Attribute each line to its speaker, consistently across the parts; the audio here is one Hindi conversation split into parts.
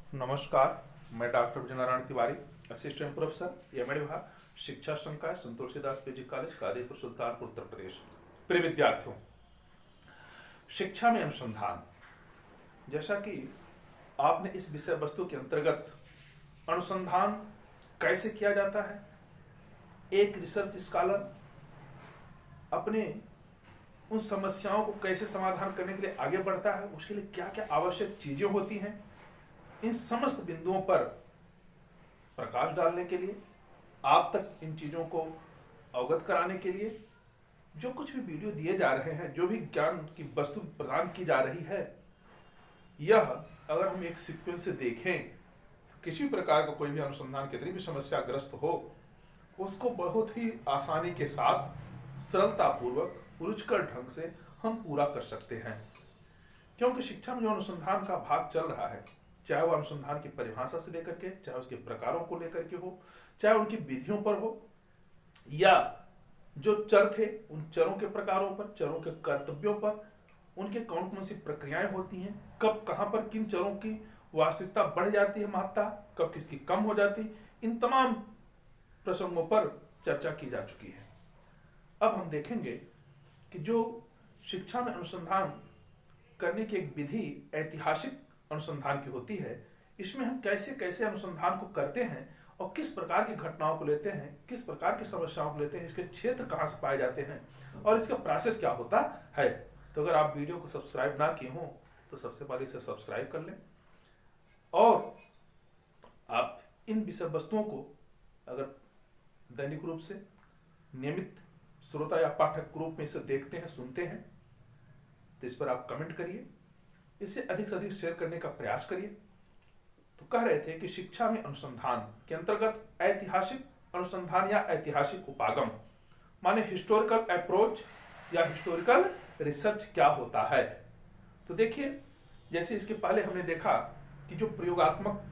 Speaker 1: नमस्कार। मैं doctor Vijay Narayan Tiwari, assistant professor MEd विभाग, शिक्षा संकाय, संतोषीदास पीजी कॉलेज, कादीपुर, सुल्तानपुर, उत्तर प्रदेश। प्रिय विद्यार्थियों, शिक्षा में अनुसंधान, जैसा कि आपने इस विषय वस्तु के अंतर्गत अनुसंधान कैसे किया जाता है, एक रिसर्च स्कॉलर अपने उन समस्याओं को कैसे समाधान करने के लिए आगे बढ़ता है, उसके लिए क्या क्या आवश्यक चीजें होती हैं, इन समस्त बिंदुओं पर प्रकाश डालने के लिए, आप तक इन चीजों को अवगत कराने के लिए जो कुछ भी वीडियो दिए जा रहे हैं, जो भी ज्ञान की वस्तु प्रदान की जा रही है, यह अगर हम एक सीक्वेंस से देखें, किसी प्रकार का कोई भी अनुसंधान कितनी भी समस्याग्रस्त हो, उसको बहुत ही आसानी के साथ, सरलतापूर्वक, रुचिकर ढंग से हम पूरा कर सकते हैं। क्योंकि शिक्षा में जो अनुसंधान का भाग चल रहा है, चाहे वो अनुसंधान की परिभाषा से लेकर के, चाहे उसके प्रकारों को लेकर के हो, चाहे उनकी विधियों पर हो, या जो चर थे उन चरों के प्रकारों पर, चरों के कर्तव्यों पर, उनके कौन कौन सी प्रक्रियाएं होती हैं, कब कहां पर किन चरों की वास्तविकता बढ़ जाती है महत्ता, कब किसकी कम हो जाती है, इन तमाम प्रसंगों पर चर्चा की जा चुकी है। अब हम देखेंगे कि जो शिक्षा में अनुसंधान करने की एक विधि ऐतिहासिक अनुसंधान की होती है, इसमें हम कैसे कैसे अनुसंधान को करते हैं और किस प्रकार की घटनाओं को लेते हैं, किस प्रकार की समस्याओं को लेते हैं, इसके क्षेत्र कहाँ से पाए जाते हैं और इसका प्रोसेस क्या होता है। तो अगर आप वीडियो को सब्सक्राइब ना किए हों तो सबसे पहले इसे सब्सक्राइब कर लें और आप इन विषय वस्तुओं को अगर दैनिक रूप से नियमित श्रोता या पाठक के रूप में इसे देखते हैं, सुनते हैं, तो इस पर आप कमेंट करिए, इसे अधिक से अधिक शेयर करने का प्रयास करिए। तो कह रहे थे कि शिक्षा में अनुसंधान के अंतर्गत ऐतिहासिक अनुसंधान या ऐतिहासिक उपागम माने हिस्टोरिकल अप्रोच या हिस्टोरिकल रिसर्च क्या होता है। तो देखिए, जैसे इसके पहले हमने देखा कि जो प्रयोगात्मक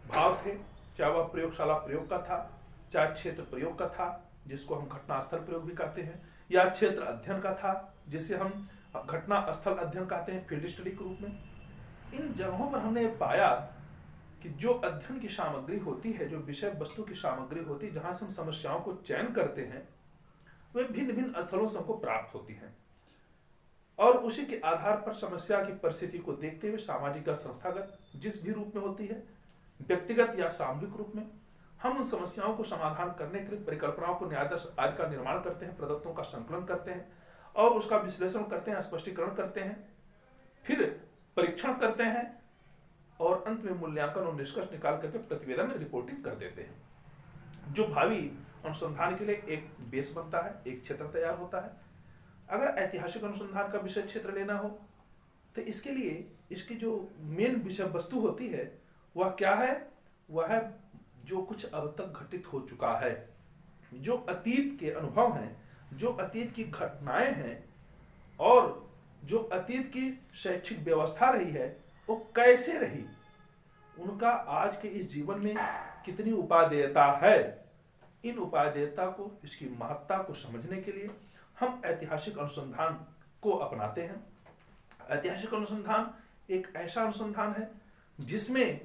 Speaker 1: भाव थे, चाहे वह प्रयोगशाला प्रयोग का था, चाहे क्षेत्र प्रयोग का था जिसको हम घटना स्थल प्रयोग भी कहते हैं, या क्षेत्र अध्ययन का था जिसे हम घटना स्थल अध्ययन कहते हैं, फील्ड स्टडी के रूप में। इन जगहों पर हमने पाया कि जो अध्ययन की सामग्री होती है, जो विषय वस्तु की सामग्री होती है, जहां से हम समस्याओं को चयन करते हैं, वे भिन्न भिन्न स्थलों से हमको प्राप्त होती हैं और उसी के आधार पर समस्या की परिस्थिति को देखते हुए सामाजिक या संस्थागत जिस भी रूप में होती है, व्यक्तिगत या सामूहिक रूप में, हम उन समस्याओं को समाधान करने के लिए परिकल्पनाओं को न्यायाधीश आदि का निर्माण करते हैं, प्रदत्तों का संकलन करते हैं और उसका विश्लेषण करते हैं, स्पष्टीकरण करते हैं, फिर परीक्षण करते हैं और अंत में मूल्यांकन और निष्कर्ष निकाल करके प्रतिवेदन में रिपोर्टिंग कर देते हैं, जो भावी अनुसंधान के लिए एक बेस बनता है, एक क्षेत्र तैयार होता है। अगर ऐतिहासिक अनुसंधान का विषय क्षेत्र लेना हो तो इसके लिए इसकी जो मेन विषय वस्तु होती है वह क्या है, वह है जो कुछ अब तक घटित हो चुका है, जो अतीत के अनुभव हैं, जो अतीत की घटनाएं हैं और जो अतीत की शैक्षिक व्यवस्था रही है वो कैसे रही, उनका आज के इस जीवन में कितनी उपादेयता है। इन उपादेयता को, इसकी महत्ता को समझने के लिए हम ऐतिहासिक अनुसंधान को अपनाते हैं। ऐतिहासिक अनुसंधान एक ऐसा अनुसंधान है जिसमें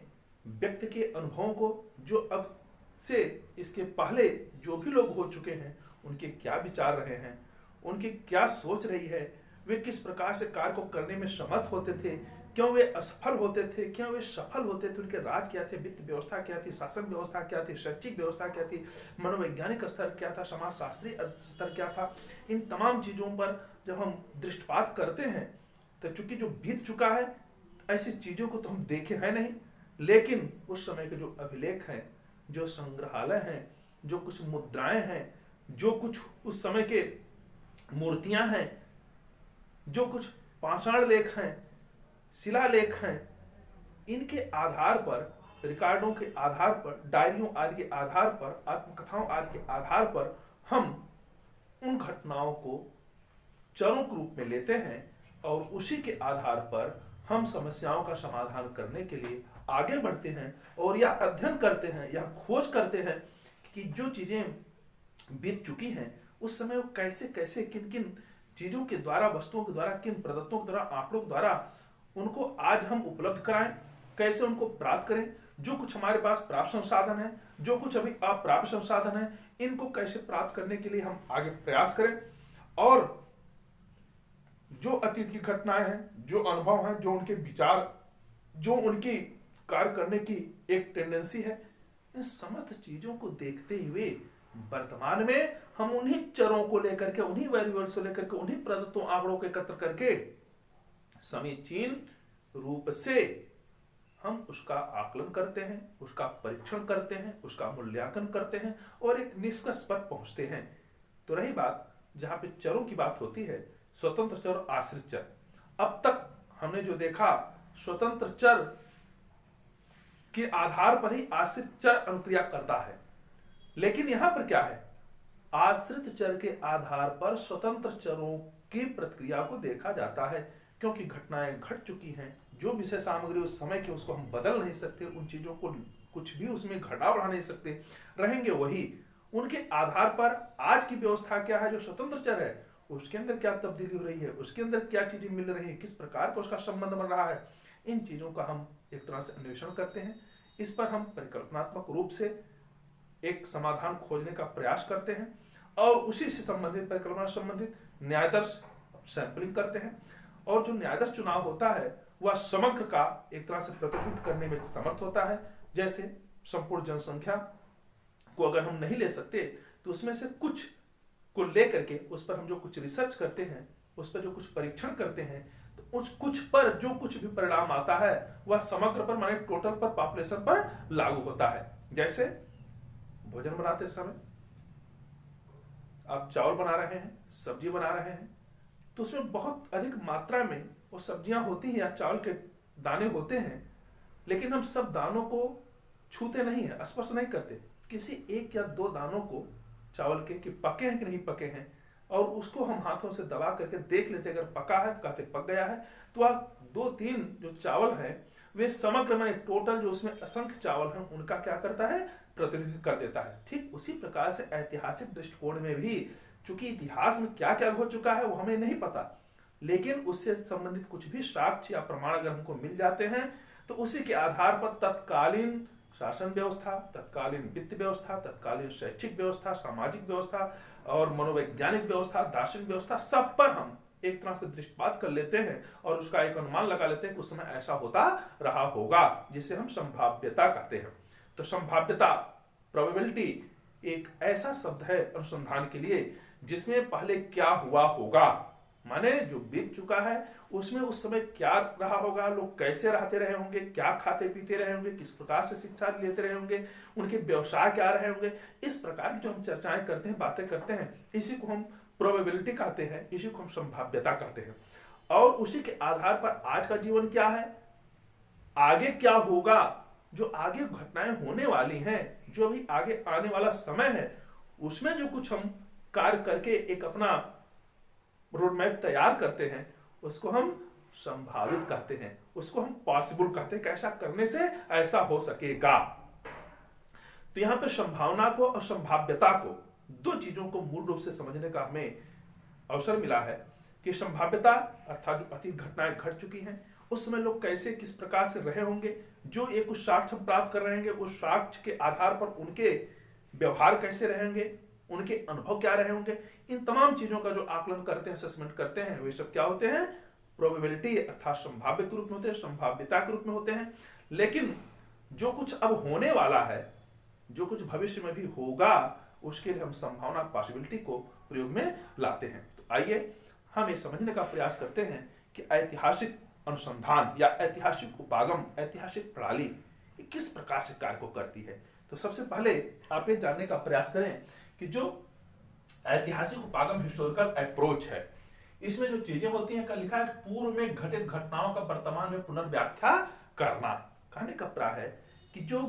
Speaker 1: व्यक्ति के अनुभवों को, जो अब से इसके पहले जो भी लोग हो चुके हैं उनके क्या विचार रहे हैं, उनकी क्या सोच रही है, वे किस प्रकार से कार्य को करने में समर्थ होते थे, क्यों वे असफल होते थे, क्यों वे सफल होते थे, उनके राज क्या थे, वित्त व्यवस्था क्या थी, शासन व्यवस्था क्या थी, शैक्षिक व्यवस्था क्या थी, मनोवैज्ञानिक स्तर क्या था, समाजशास्त्री स्तर क्या था। इन तमाम चीजों पर जब हम दृष्टिपात करते हैं तो चूंकि जो बीत चुका है ऐसी चीजों को तो हम देखे हैं नहीं, लेकिन उस समय के जो अभिलेख हैं, जो संग्रहालय हैं, जो कुछ मुद्राएं हैं, जो कुछ उस समय के मूर्तियां हैं, जो कुछ पाषाण लेख हैं, शिलालेख हैं, इनके आधार पर, रिकॉर्डों के आधार पर, डायरियों आदि के आधार पर, आत्मकथाओं आदि के आधार पर हम उन घटनाओं को चरों के रूप में लेते हैं और उसी के आधार पर हम समस्याओं का समाधान करने के लिए आगे बढ़ते हैं और यह अध्ययन करते हैं, यह खोज करते हैं कि जो चीजें बीत चुकी हैं उस समय वो कैसे कैसे किन किन चीजों के द्वारा, वस्तुओं के द्वारा, किन प्रदत्तों के द्वारा, आंकड़ों के द्वारा उनको आज हम उपलब्ध कराएं कैसे उनको प्राप्त करें, जो कुछ हमारे पास प्राप्त संसाधन है, जो कुछ अभी अप्राप्त संसाधन है, इनको कैसे प्राप्त करने के लिए हम आगे प्रयास करें, और जो अतीत की घटनाएं हैं, जो अनुभव हैं, जो उनके विचार, जो उनकी कार्य करने की एक टेंडेंसी है, इन समस्त चीजों को देखते हुए वर्तमान में हम उन्हीं चरों को लेकर के, उन्हीं वेरिएबल्स को लेकर के, उन्हीं प्रदत्तों आंकड़ों को एकत्र करके समीचीन रूप से हम उसका आकलन करते हैं, उसका परीक्षण करते हैं, उसका मूल्यांकन करते हैं और एक निष्कर्ष पर पहुंचते हैं। तो रही बात जहां पे चरों की बात होती है, स्वतंत्र चर और आश्रित चर। अब तक हमने जो देखा, स्वतंत्र चर के आधार पर ही आश्रित चर अनुक्रिया करता है, लेकिन यहां पर क्या है, आश्रित चर के आधार पर स्वतंत्र चरों की प्रतिक्रिया को देखा जाता है, क्योंकि घटनाएं घट चुकी हैं, जो विषय सामग्री उस समय की उसको हम बदल नहीं सकते, उन चीजों को कुछ भी उसमें घटा बढ़ा नहीं सकते, रहेंगे वही। उनके आधार पर आज की व्यवस्था क्या है, जो स्वतंत्र चर है उसके अंदर क्या तब्दीली हो रही है, उसके अंदर क्या चीजें मिल रही है, किस प्रकार का उसका संबंध बन रहा है, इन चीजों का हम एक तरह से अन्वेषण करते हैं। इस पर हम परिकल्पनात्मक रूप से एक समाधान खोजने का प्रयास करते हैं और उसी से संबंधित, परिकल्पना संबंधित न्यायादर्श सैंपलिंग करते हैं, और जो न्यायादर्श चुनाव होता है वह समग्र का एक तरह से प्रतिनिधित्व करने में समर्थ होता है। जैसे संपूर्ण जनसंख्या को अगर हम नहीं ले सकते तो उसमें से कुछ को लेकर के उस पर हम जो कुछ रिसर्च करते हैं, उस पर जो कुछ परीक्षण करते हैं, तो उस कुछ पर जो कुछ भी परिणाम आता है वह समग्र पर, माने टोटल पर, पॉपुलेशन पर लागू होता है। जैसे भोजन बनाते समय आप चावल बना रहे हैं, सब्जी बना रहे हैं, तो उसमें बहुत अधिक मात्रा में वो सब्जियां होती हैं या चावल के दाने होते हैं, लेकिन हम सब दानों को छूते नहीं है, स्पर्श नहीं करते, किसी एक या दो दानों को चावल के कि पके हैं कि नहीं पके हैं, और उसको हम हाथों से दबा करके देख लेते, अगर पका है तो कहते पक गया है, तो वह 2-3 जो चावल है वे समग्र में टोटल जो उसमें असंख्य चावल हैं उनका क्या करता है, प्रतिनिधित्व कर देता है। ठीक उसी प्रकार से ऐतिहासिक दृष्टिकोण में भी, चूंकि इतिहास में क्या क्या हो चुका है वो हमें नहीं पता, लेकिन उससे संबंधित कुछ भी साक्ष्य या प्रमाण अगर हमको मिल जाते हैं तो उसी के आधार पर तत्कालीन शासन व्यवस्था, तत्कालीन वित्त व्यवस्था, तत्कालीन शैक्षिक व्यवस्था, सामाजिक व्यवस्था और मनोवैज्ञानिक व्यवस्था, दार्शनिक व्यवस्था, सब पर हम एक तरह से दृष्टिपात कर लेते हैं और उसका एक अनुमान लगा लेते हैं कि उस समय ऐसा होता रहा होगा, जिसे हम संभाव्यता कहते हैं। तो संभाव्यता, प्रोबेबिलिटी, एक ऐसा शब्द है अनुसंधान के लिए जिसमें पहले क्या हुआ होगा, माने जो बीत चुका है उसमें उस समय क्या रहा होगा, लोग कैसे रहते रहे होंगे, क्या खाते पीते रहे होंगे, किस प्रकार से शिक्षा लेते रहे होंगे, उनके व्यवसाय क्या रहे होंगे, इस प्रकार की जो हम चर्चाएं करते हैं, बातें करते हैं, इसी को हम प्रोबेबिलिटी कहते हैं, इसी को हम संभाव्यता कहते हैं। और उसी के आधार पर आज का जीवन क्या है, आगे क्या होगा, जो आगे घटनाएं होने वाली हैं, जो अभी आगे आने वाला समय है, उसमें जो कुछ हम कार्य करके एक अपना रोड मैप तैयार करते हैं, उसको हम संभावित कहते हैं, उसको हम पॉसिबल कहते हैं कि ऐसा करने से ऐसा हो सकेगा। तो यहां पे संभावना को और संभाव्यता को, दो चीजों को मूल रूप से समझने का हमें अवसर मिला है कि संभाव्यता अर्थात जो अतीत घटनाएं घट चुकी हैं उस समय लोग कैसे किस प्रकार से रहे होंगे, जो एक कुछ साक्ष्य प्राप्त कर रहे होंगे, उस साक्ष्य के आधार पर उनके व्यवहार कैसे रहेंगे, उनके अनुभव क्या रहे होंगे, इन तमाम चीजों का जो आकलन करते हैं, असेसमेंट करते हैं, वे सब क्या होते हैं, प्रोबेबिलिटी अर्थात संभाव्य के रूप में होते हैं, संभाव्यता के रूप में होते हैं। लेकिन जो कुछ अब होने वाला है, जो कुछ भविष्य में भी होगा, उसके लिए हम संभावना, पॉसिबिलिटी को प्रयोग में लाते हैं। तो आइए हम ये समझने का प्रयास करते हैं कि ऐतिहासिक अनुसंधान या ऐतिहासिक उपागम, ऐतिहासिक प्रणाली किस प्रकार से कार्य को करती है। तो सबसे पहले आप ये जानने का प्रयास करें कि जो ऐतिहासिक उपागम हिस्टोरिकल अप्रोच है, इसमें जो चीजें होती हैं, का लिखा है पूर्व में घटित घटनाओं का वर्तमान में पुनर्व्याख्या करना। कहने का प्राय है कि जो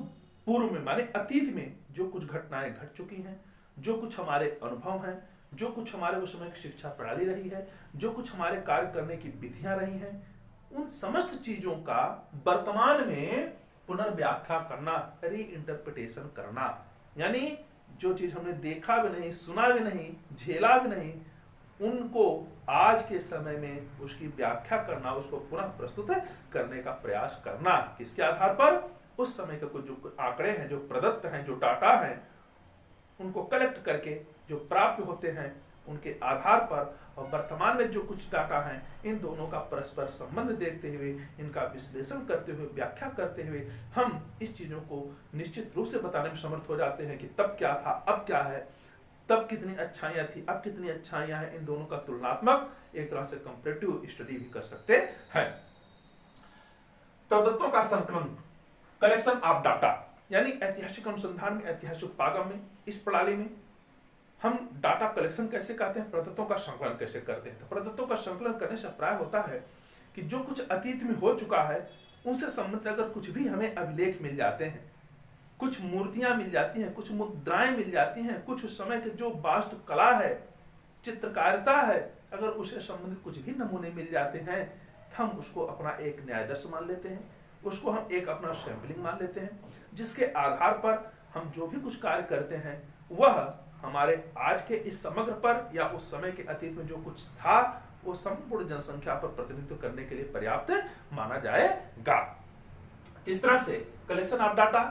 Speaker 1: पूर्व में माने अतीत में जो कुछ घटनाएं घट चुकी हैं, जो कुछ हमारे अनुभव हैं, जो कुछ हमारे उस समय की शिक्षा प्रणाली रही है, जो कुछ हमारे कार्य करने की विधियां रही हैं, उन समस्त चीजों का वर्तमान में पुनर्व्याख्या करना, री इंटरप्रिटेशन करना। यानी जो चीज हमने देखा भी नहीं, सुना भी नहीं, झेला भी नहीं, उनको आज के समय में उसकी व्याख्या करना, उसको पुनः प्रस्तुत करने का प्रयास करना। किसके आधार पर? उस समय के कुछ जो आंकड़े हैं, जो प्रदत्त हैं, जो डाटा हैं, उनको कलेक्ट करके जो प्राप्त होते हैं उनके आधार पर, और वर्तमान में जो कुछ डाटा हैं, इन दोनों का परस्पर संबंध देखते हुए, इनका विश्लेषण करते हुए, व्याख्या करते हुए हम इस चीजों को निश्चित रूप से बताने में समर्थ हो जाते हैं कि तब क्या था, अब क्या है, तब कितनी अच्छाइयां थी, अब कितनी अच्छाइयां हैं। इन दोनों का तुलनात्मक एक तरह से कंपैरेटिव स्टडी भी कर सकते हैं। प्रदत्तों का संकलन, कलेक्शन ऑफ डाटा, यानी ऐतिहासिक अनुसंधान में, ऐतिहासिक उपागम में, इस प्रणाली में हम डाटा कलेक्शन कैसे करते हैं, प्रदत्तों का संकलन कैसे करते हैं। तो प्रदत्तों का संकलन करने से प्राय होता है कि जो कुछ अतीत में हो चुका है उनसे संबंधित अगर कुछ भी हमें अभिलेख मिल जाते हैं, कुछ मूर्तियां मिल जाती हैं, कुछ मुद्राएं मिल जाती हैं, कुछ उस समय के जो वास्तुकला है, चित्रकारिता है, अगर उससे संबंधित कुछ भी नमूने मिल जाते हैं, हम उसको अपना एक न्यायादर्श मान लेते हैं, उसको हम एक अपना सैंपलिंग मान लेते हैं, जिसके आधार पर हम जो भी कुछ कार्य करते हैं वह हमारे आज के इस समग्र पर या उस समय के अतीत में जो कुछ था वो संपूर्ण जनसंख्या पर प्रतिनिधित्व करने के लिए पर्याप्त माना जाएगा। इस तरह से कलेक्शन ऑफ डाटा,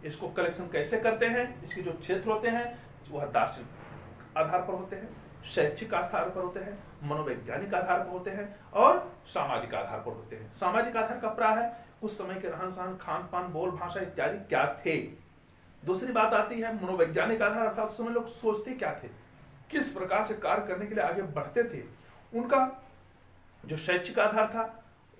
Speaker 1: इसको कलेक्शन कैसे करते हैं, इसके जो क्षेत्र होते हैं वह दार्शनिक आधार पर होते हैं, शैक्षिक आधार पर होते हैं, मनोवैज्ञानिक आधार पर होते हैं और सामाजिक आधार पर होते हैं। सामाजिक आधार का प्राय है उस समय के रहन सहन, खान पान, बोल भाषा इत्यादि क्या थे। दूसरी बात आती है मनोवैज्ञानिक आधार, अर्थात उस समय लोग सोचते क्या थे, किस प्रकार से कार्य करने के लिए आगे बढ़ते थे। उनका जो शैक्षिक आधार था,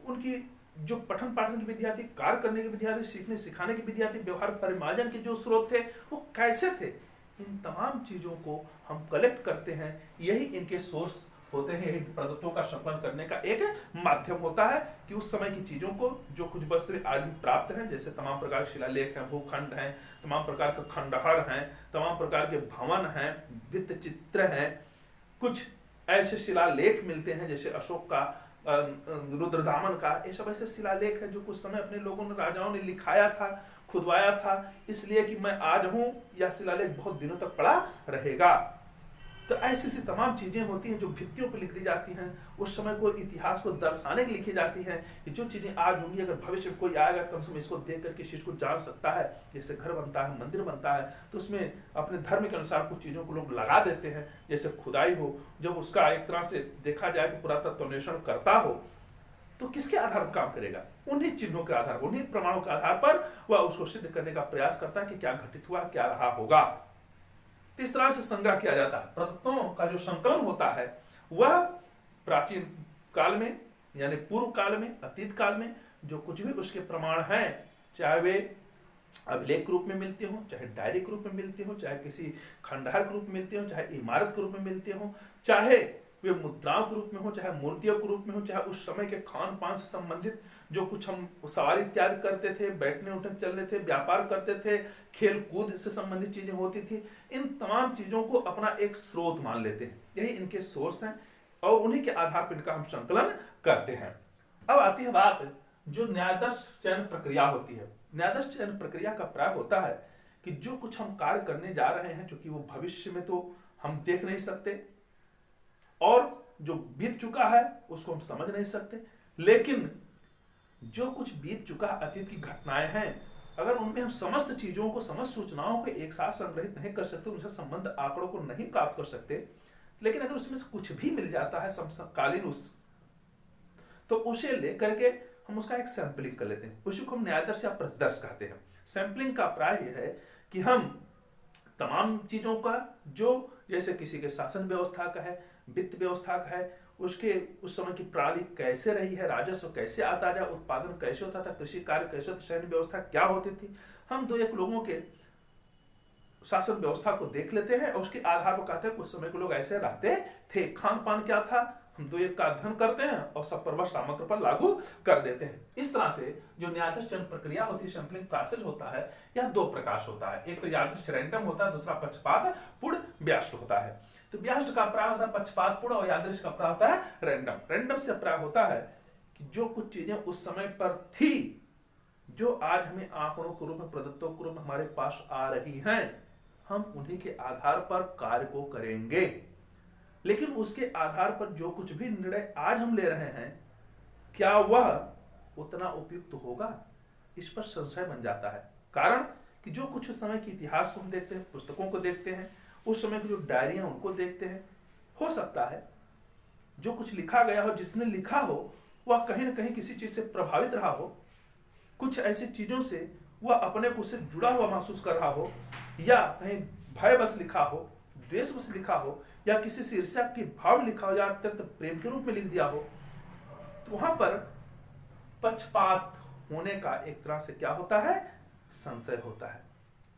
Speaker 1: उनकी जो पठन पाठन की विद्या थी, कार्य करने की विद्या थी, सीखने सिखाने की विद्या थी, व्यवहार परिमार्जन के जो स्रोत थे वो कैसे थे, इन तमाम चीजों को हम कलेक्ट करते हैं। यही इनके सोर्स होते हैं, यही प्रदत्तों का संकलन करने का एक माध्यम होता है कि उस समय की चीजों को जो कुछ वस्तुएं आज भी प्राप्त हैं, जैसे तमाम प्रकार के शिलालेख हैं, भूखंड हैं, तमाम प्रकार के खंडहर हैं, तमाम प्रकार के भवन हैं, भित्त चित्र हैं, कुछ ऐसे शिलालेख मिलते हैं जैसे अशोक का, रुद्रदामन का, ये सब ऐसे शिलालेख है जो कुछ समय अपने लोगों ने, राजाओं ने लिखाया था, खुदवाया था, इसलिए कि मैं आज हूं, यह शिलालेख बहुत दिनों तक पड़ा रहेगा। तो ऐसी सी तमाम चीजें होती हैं जो भित्तियों पर लिख दी जाती हैं, उस समय को इतिहास को दर्शाने के लिए लिखी जाती हैं कि जो चीजें आज होंगी अगर भविष्य में कोई आएगा तो कम से कम इसको देख करके इस चीज को जान सकता है। जैसे घर बनता है, मंदिर बनता है, तो उसमें अपने धर्म के अनुसार कुछ चीजों को लोग लगा देते हैं। जैसे खुदाई हो, जब उसका एक तरह से देखा जाए कि पुरातत्व अन्वेषण करता हो तो किसके आधार पर काम करेगा, उन्हीं चिन्हों के आधार पर, उन्हीं प्रमाणों के आधार पर वह उसको सिद्ध करने का प्रयास करता है कि क्या घटित हुआ, क्या रहा होगा। तो इस तरह से संग्रह किया जाता है। प्रदत्तों का जो संकलन होता है वह प्राचीन काल में यानी पूर्व काल में, अतीत काल में जो कुछ भी उसके प्रमाण हैं, चाहे वे अभिलेख के रूप में मिलते हो, चाहे डायरी के रूप में मिलते हो, चाहे किसी खंडहर के रूप में मिलते हो, चाहे इमारत के रूप में मिलते हो, चाहे वे मुद्राओं के रूप में हो, चाहे मूर्तियों के रूप में हो, चाहे उस समय के खान पान से संबंधित जो कुछ हम सवारी इत्यादि करते थे, बैठने उठने चलने थे, व्यापार करते थे, खेल कूद से संबंधित चीजें होती थी, इन तमाम चीजों को अपना एक स्रोत मान लेते हैं। यही इनके सोर्स हैं और उन्हीं के आधार पर इनका हम संकलन करते हैं। अब आती है बात जो न्यायाधीश चयन प्रक्रिया होती है। न्यायाधीश चयन प्रक्रिया का प्राय होता है कि जो कुछ हम कार्य करने जा रहे हैं, क्योंकि वो भविष्य में तो हम देख नहीं सकते और जो बीत चुका है उसको हम समझ नहीं सकते, लेकिन जो कुछ बीत चुका अतीत की घटनाएं हैं, अगर उनमें हम समस्त चीजों को, समस्त सूचनाओं को एक साथ संग्रहित नहीं कर सकते, उनसे संबंध आंकड़ों को नहीं प्राप्त कर सकते, लेकिन अगर उसमें से कुछ भी मिल जाता है समकालीन उस, तो उसे लेकर के हम उसका एक सैंपलिंग कर लेते हैं। उसी को हम न्यायाधीश या प्रतिदर्श कहते हैं। सैंपलिंग का प्राय यह है कि हम तमाम चीजों का, जो जैसे किसी के शासन व्यवस्था का है, वित्त व्यवस्था का है, उसके उस समय की प्रणाली कैसे रही है, राजस्व कैसे आता रहा, उत्पादन कैसे होता था, कृषि कार्य कैसे होता, सैन्य व्यवस्था क्या होती थी, हम दो एक लोगों के शासन व्यवस्था को देख लेते हैं और उसके आधार पर कहते हैं उस समय के लोग ऐसे रहते थे, खान पान क्या था, हम दो एक का अध्ययन करते हैं और सब पर वह सामग्री पर लागू कर देते हैं। इस तरह से जो न्यायाधीश चयन प्रक्रिया होती है, सैंपलिंग प्रोसेस होता है, यह दो प्रकाश होता है। एक तो यादृश रैंडम होता है, दूसरा पक्षपात पूर्ण ब्यास्ट होता है। तो ब्यास्ट का प्राय होता है पक्षपात पूर्ण और यादृश का प्राय होता है रैंडम। रैंडम से प्राय होता है कि जो कुछ चीजें उस समय पर थी, जो आज हमें आंकड़ों के रूप में, प्रदत्तों के रूप में हमारे पास आ रही हैं, हम उन्हीं के आधार पर कार्य को करेंगे। लेकिन उसके आधार पर जो कुछ भी निर्णय आज हम ले रहे हैं, क्या वह उतना उपयुक्त होगा, इस पर संशय बन जाता है। कारण कि जो कुछ उस समय के इतिहास को हम देखते हैं, पुस्तकों को देखते हैं, उस समय की जो डायरियां उनको देखते हैं, हो सकता है जो कुछ लिखा गया हो, जिसने लिखा हो वह कहीं न कहीं किसी चीज से प्रभावित रहा हो, कुछ ऐसी चीजों से वह अपने को से जुड़ा हुआ महसूस कर रहा हो, या कहीं भय बस लिखा हो, द्वेष बस लिखा हो, या किसी से ईर्ष्या के भाव लिखा हो, या अत्यंत प्रेम के रूप में लिख दिया हो, तो वहां पर पक्षपात होने का एक तरह से क्या होता है, संशय होता है।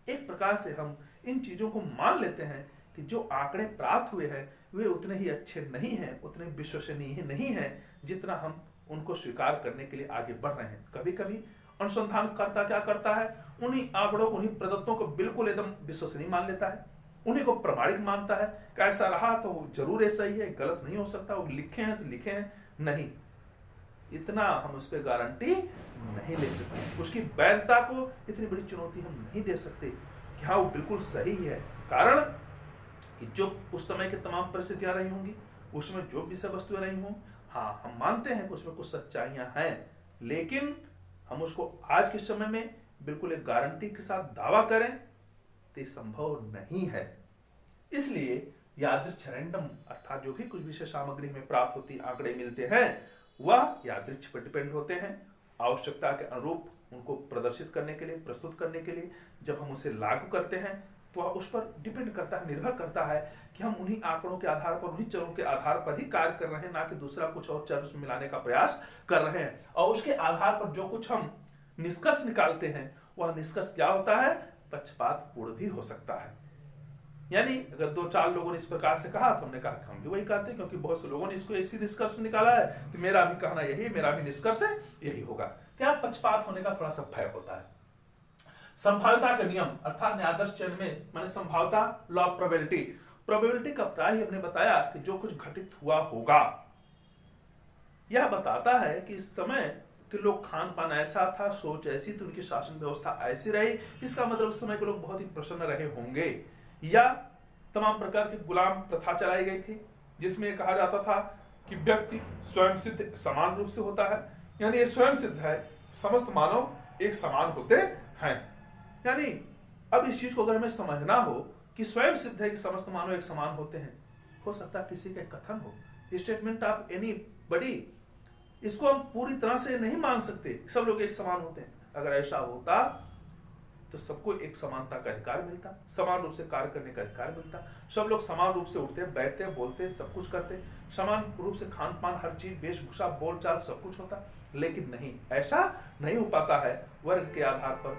Speaker 1: एक प्रकार से हम इन चीजों को मान लेते हैं कि जो आंकड़े प्राप्त हुए हैं वे उतने ही अच्छे नहीं हैं, उतने विश्वसनीय नहीं हैं, जितना हम उनको स्वीकार करने के लिए आगे बढ़ रहे हैं। कभी कभी अनुसंधानकर्ता क्या करता है, उन्हीं आंकड़ों को, उन्हीं प्रदत्तों को बिल्कुल एकदम विश्वसनीय मान लेता है, उन्हीं को प्रमाणिक मानता है कि ऐसा रहा तो वो जरूर ऐसा ही है, गलत नहीं हो सकता, वो लिखे हैं तो लिखे हैं। नहीं, इतना हम उस पर गारंटी नहीं ले सकते, उसकी वैधता को इतनी बड़ी चुनौती हम नहीं दे सकते कि हाँ वो बिल्कुल सही है। कारण कि जो उस समय की तमाम परिस्थितियां रही होंगी, उसमें जो विषय वस्तुएं रही हों, हाँ हम मानते हैं कि उसमें कुछ सच्चाइयां हैं, लेकिन हम उसको आज के समय में बिल्कुल एक गारंटी के साथ दावा करें तो संभव नहीं है। इसलिए यादृच्छ रैंडम अर्थात जो भी कुछ विषय सामग्री हमें प्राप्त होती, आंकड़े मिलते हैं, वह यादृच्छ पर डिपेंड होते हैं। आवश्यकता के अनुरूप उनको प्रदर्शित करने के लिए, प्रस्तुत करने के लिए जब हम उसे लागू करते हैं तो वह उस पर डिपेंड करता है, निर्भर करता है कि हम उन्हीं आंकड़ों के आधार पर, उन्हीं चरों के आधार पर ही कार्य कर रहे हैं, ना कि दूसरा कुछ और चर उसमें मिलाने का प्रयास कर रहे हैं। और उसके आधार पर जो कुछ हम निष्कर्ष निकालते हैं, वह निष्कर्ष क्या होता है, पक्षपातपूर्ण भी हो सकता है। यानी अगर 2-4 लोगों ने इस प्रकार से कहा तो हमने कहा कि हम भी वही कहते हैं, क्योंकि बहुत से लोगों ने इसको ऐसी निष्कर्ष में निकाला है, तो मेरा भी कहना यही है, मेरा भी निष्कर्ष है यही होगा। क्या पक्षपात होने का थोड़ा सा भय होता है। संभाव्यता का नियम अर्थात न्यायादर्श चयन में माने संभाव्यता, लॉ ऑफ प्रोबेबिलिटी, प्रोबेबिलिटी का प्राय हमने बताया कि जो कुछ घटित हुआ होगा, यह बताता है कि इस समय के लोग खान पान ऐसा था, सोच ऐसी थी, उनकी शासन व्यवस्था ऐसी रही, इसका मतलब उस समय के लोग बहुत ही प्रसन्न रहे होंगे। या तमाम प्रकार की गुलाम प्रथा चलाई गई थी, जिसमें कहा जाता था कि व्यक्ति स्वयं सिद्ध समान रूप से होता है, यानी ये स्वयं सिद्ध है, समस्त मानव एक समान होते हैं। यानी अब इस चीज को अगर हमें समझना हो कि स्वयं सिद्ध है कि समस्त मानव एक समान होते हैं, हो सकता है किसी का कथन हो, स्टेटमेंट ऑफ एनी बडी, इसको हम पूरी तरह से नहीं मान सकते सब लोग एक समान होते हैं। अगर ऐसा होता तो सबको एक समानता का अधिकार मिलता, समान रूप से कार्य करने का अधिकार मिलता, सब लोग समान रूप से उठते, बैठते, बोलते, सब कुछ करते, समान रूप से खान पान, हर चीज, वेशभूषा, बोलचाल सब कुछ होता। लेकिन नहीं, ऐसा नहीं हो पाता है। वर्ग के आधार पर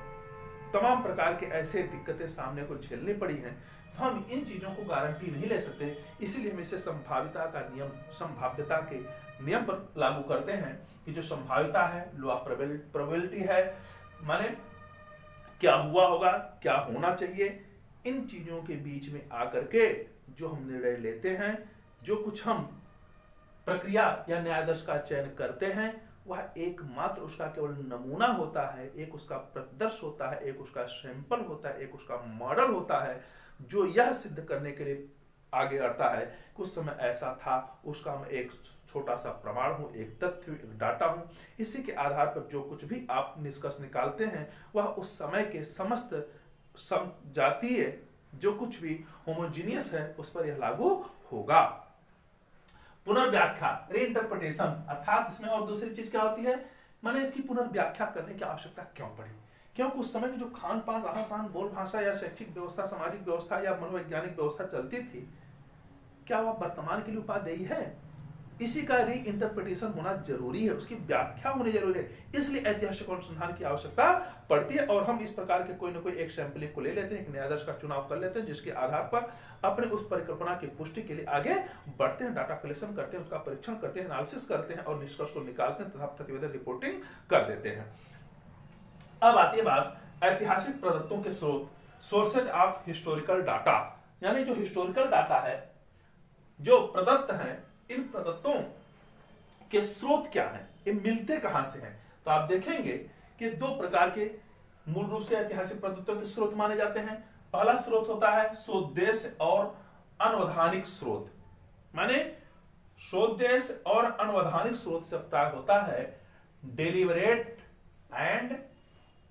Speaker 1: तमाम प्रकार के ऐसे दिक्कतें सामने को झेलनी पड़ी हैं, तो हम इन चीजों को गारंटी नहीं ले सकते। इसीलिए हम इसे संभाव्यता का नियम, संभाव्यता के नियम पर लागू करते हैं कि जो संभाव्यता है, लॉ ऑफ प्रोबेबिलिटी है, माने क्या हुआ होगा, क्या होना चाहिए, इन चीजों के बीच में आकर के जो हम निर्णय लेते हैं, जो कुछ हम प्रक्रिया या न्यायाधीश का चयन करते हैं, वह एकमात्र उसका केवल नमूना होता है, एक उसका प्रदर्श होता है, एक उसका सैंपल होता है, एक उसका मॉडल होता है, जो यह सिद्ध करने के लिए आगे बढ़ता है कि उस समय ऐसा था, उसका मैं एक छोटा सा प्रमाण हूं, एक तथ्य, एक डाटा हूं। इसी के आधार पर जो कुछ भी आप निष्कर्ष निकालते हैं, वह उस समय के समस्त समजातीय जो कुछ भी होमोजीनियस है उस पर यह लागू होगा। पुनर्व्याख्या, रीइंटरप्रिटेशन, अर्थात इसमें और दूसरी चीज क्या होती है, माने इसकी पुनर्व्याख्या करने की आवश्यकता क्यों पड़ी, क्योंकि उस समय की जो खान पान, रहन सहन, बोल भाषा या शैक्षिक व्यवस्था, सामाजिक व्यवस्था या मनोवैज्ञानिक व्यवस्था चलती थी, क्या वह वर्तमान के लिए उपादेय है? इसी का री इंटरप्रिटेशन होना जरूरी है, उसकी व्याख्या होनी जरूरी है। इसलिए ऐतिहासिक अनुसंधान की आवश्यकता पड़ती है और हम इस प्रकार के कोई ना कोई एक सैंपलिंग को ले लेते हैं, एक न्यायाधीश का चुनाव कर लेते हैं, जिसके आधार पर अपने उस परिकल्पना की पुष्टि के लिए आगे बढ़ते हैं, डाटा कलेक्शन करते हैं, उसका परीक्षण करते हैं, एनालिसिस करते हैं और निष्कर्ष को निकालते हैं तथा प्रतिवेदन रिपोर्टिंग कर देते हैं। अब आती है बात ऐतिहासिक प्रदत्तों के स्रोत, सोर्सेज ऑफ हिस्टोरिकल डाटा, यानी जो हिस्टोरिकल डाटा है, जो प्रदत्त हैं, इन प्रदत्तों के स्रोत क्या हैं, ये मिलते कहां से हैं? तो आप देखेंगे कि दो प्रकार के मूल रूप से ऐतिहासिक प्रदत्तों के स्रोत माने जाते हैं। पहला स्रोत होता है स्वोद्देश्य और अनवधानिक स्रोत। माने सोद्देश और अनवधानिक स्रोत से प्राप्त होता है deliberate and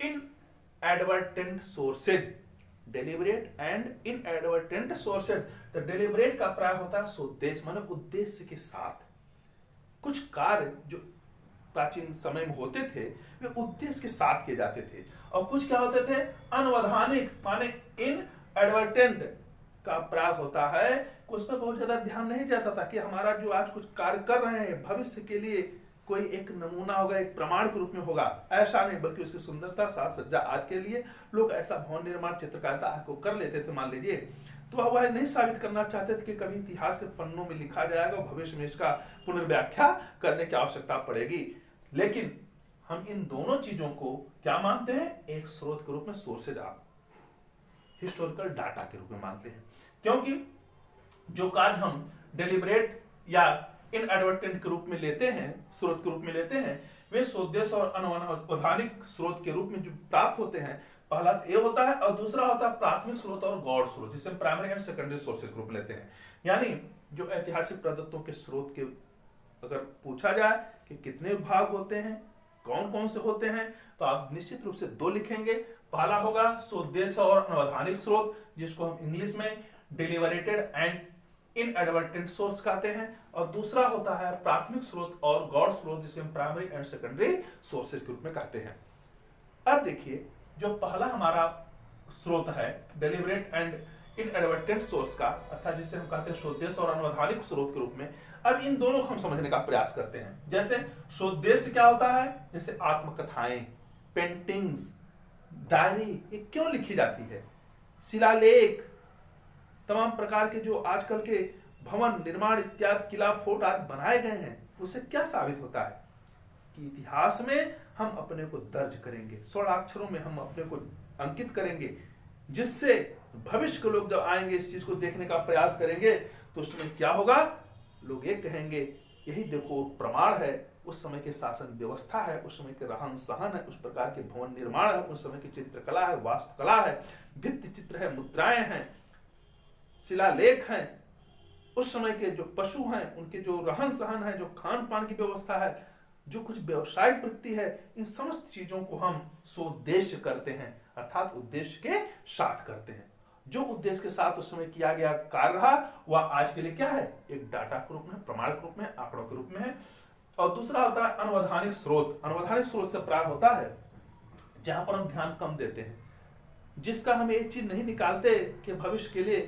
Speaker 1: inadvertent sources. Deliberate and inadvertent sources, तो डेलिबरेट का प्राप्त होता है सोद्देश माने उद्देश्य के साथ। कुछ कार्य जो प्राचीन समय में होते थे वे उद्देश्य के साथ किए जाते थे, और कुछ क्या होते थे अनवधानिक माने इनएडवर्टेंट का प्राप्त होता है, उसमें बहुत ज्यादा ध्यान नहीं जाता था कि हमारा जो आज कुछ कार्य कर रहे हैं भविष्य के लिए कोई एक नमूना होगा, एक प्रमाण के रूप में होगा, ऐसा नहीं, बल्कि उसकी सुंदरता साज सज्जा आज के लिए लोग ऐसा भवन निर्माण चित्रकारिता आज को कर लेते थे मान लीजिए, तो वह नहीं साबित करना चाहते थे कि कभी इतिहास के पन्नों में लिखा जाएगा, भविष्य में इसका पुनर्व्याख्या करने की आवश्यकता पड़ेगी। लेकिन हम इन दोनों चीजों को क्या मानते हैं, एक स्रोत के रूप में, सोर्सेज ऑफ हिस्टोरिकल डाटा के रूप में मानते हैं, क्योंकि जो कार्य हम डेलिबरेट या इनएडवर्टेंट के रूप में लेते हैं, स्रोत के रूप में लेते हैं, वे सोद्देश और अनवधानिक स्रोत के रूप में जो प्राप्त होते हैं, पहला ये होता है और दूसरा होता है प्राथमिक स्रोत और गौड़ स्रोत, जिसे प्राइमरी एंड सेकेंडरी सोर्स के रूप लेते हैं। यानी जो ऐतिहासिक प्रदत्तों के स्रोत के अगर पूछा जाए कि कितने विभाग होते हैं, कौन कौन से होते हैं, तो आप निश्चित रूप से दो लिखेंगे। पहला होगा सोद्देश और अनवधानिक स्रोत, जिसको हम इंग्लिश में डेलिबरेटेड एंड इनएडवर्टेंट सोर्स कहते हैं, और दूसरा होता है प्राथमिक स्रोत और गौड़ स्रोत, जिसे हम प्राइमरी एंड सेकेंडरी सोर्सेज के रूप में कहते हैं। अब देखिए जो पहला हमारा स्रोत है डेलिबरेट एंड इनएडवर्टेंट सोर्स का, अर्थात जिसे हम कहते हैं सोद्देश और अनवधानिक स्रोत के रूप में, अब इन दोनों को हम समझने का प्रयास करते हैं। जैसे सोद्देश क्या होता है, जैसे आत्मकथाएं, पेंटिंग्स, डायरी, ये क्यों लिखी जाती है, शिलालेख, तमाम प्रकार के जो आजकल के भवन निर्माण इत्यादि, किला फोर्ट आदि बनाए गए हैं, उससे क्या साबित होता है कि इतिहास में हम अपने को दर्ज करेंगे, स्वर्णाक्षरों में हम अपने को अंकित करेंगे, जिससे भविष्य के लोग जब आएंगे इस चीज को देखने का प्रयास करेंगे तो उसमें क्या होगा, लोग ये कहेंगे यही देखो प्रमाण है, उस समय के शासन व्यवस्था है, उस समय के रहन सहन है, उस प्रकार के भवन निर्माण है, उस समय की चित्रकला है, वास्तुकला है, भित्ति चित्र है, मुद्राएं हैं, शिलालेख हैं, उस समय के जो पशु हैं उनके जो रहन सहन है, जो खान पान की व्यवस्था है, जो कुछ व्यवसायिक वृत्ति है, इन समस्त चीजों को हम सोद्देश्य करते हैं, अर्थात उद्देश्य के साथ करते हैं। जो उद्देश्य के साथ उस समय किया गया कार्य रहा वह आज के लिए क्या है, एक डाटा के रूप में, प्रमाण के रूप में, आंकड़ों के रूप में है। और दूसरा होता है अनवधानिक स्रोत। अनवधानिक स्रोत से प्राप्त होता है जहां पर हम ध्यान कम देते हैं, जिसका हम एक चीज नहीं निकालते कि भविष्य के लिए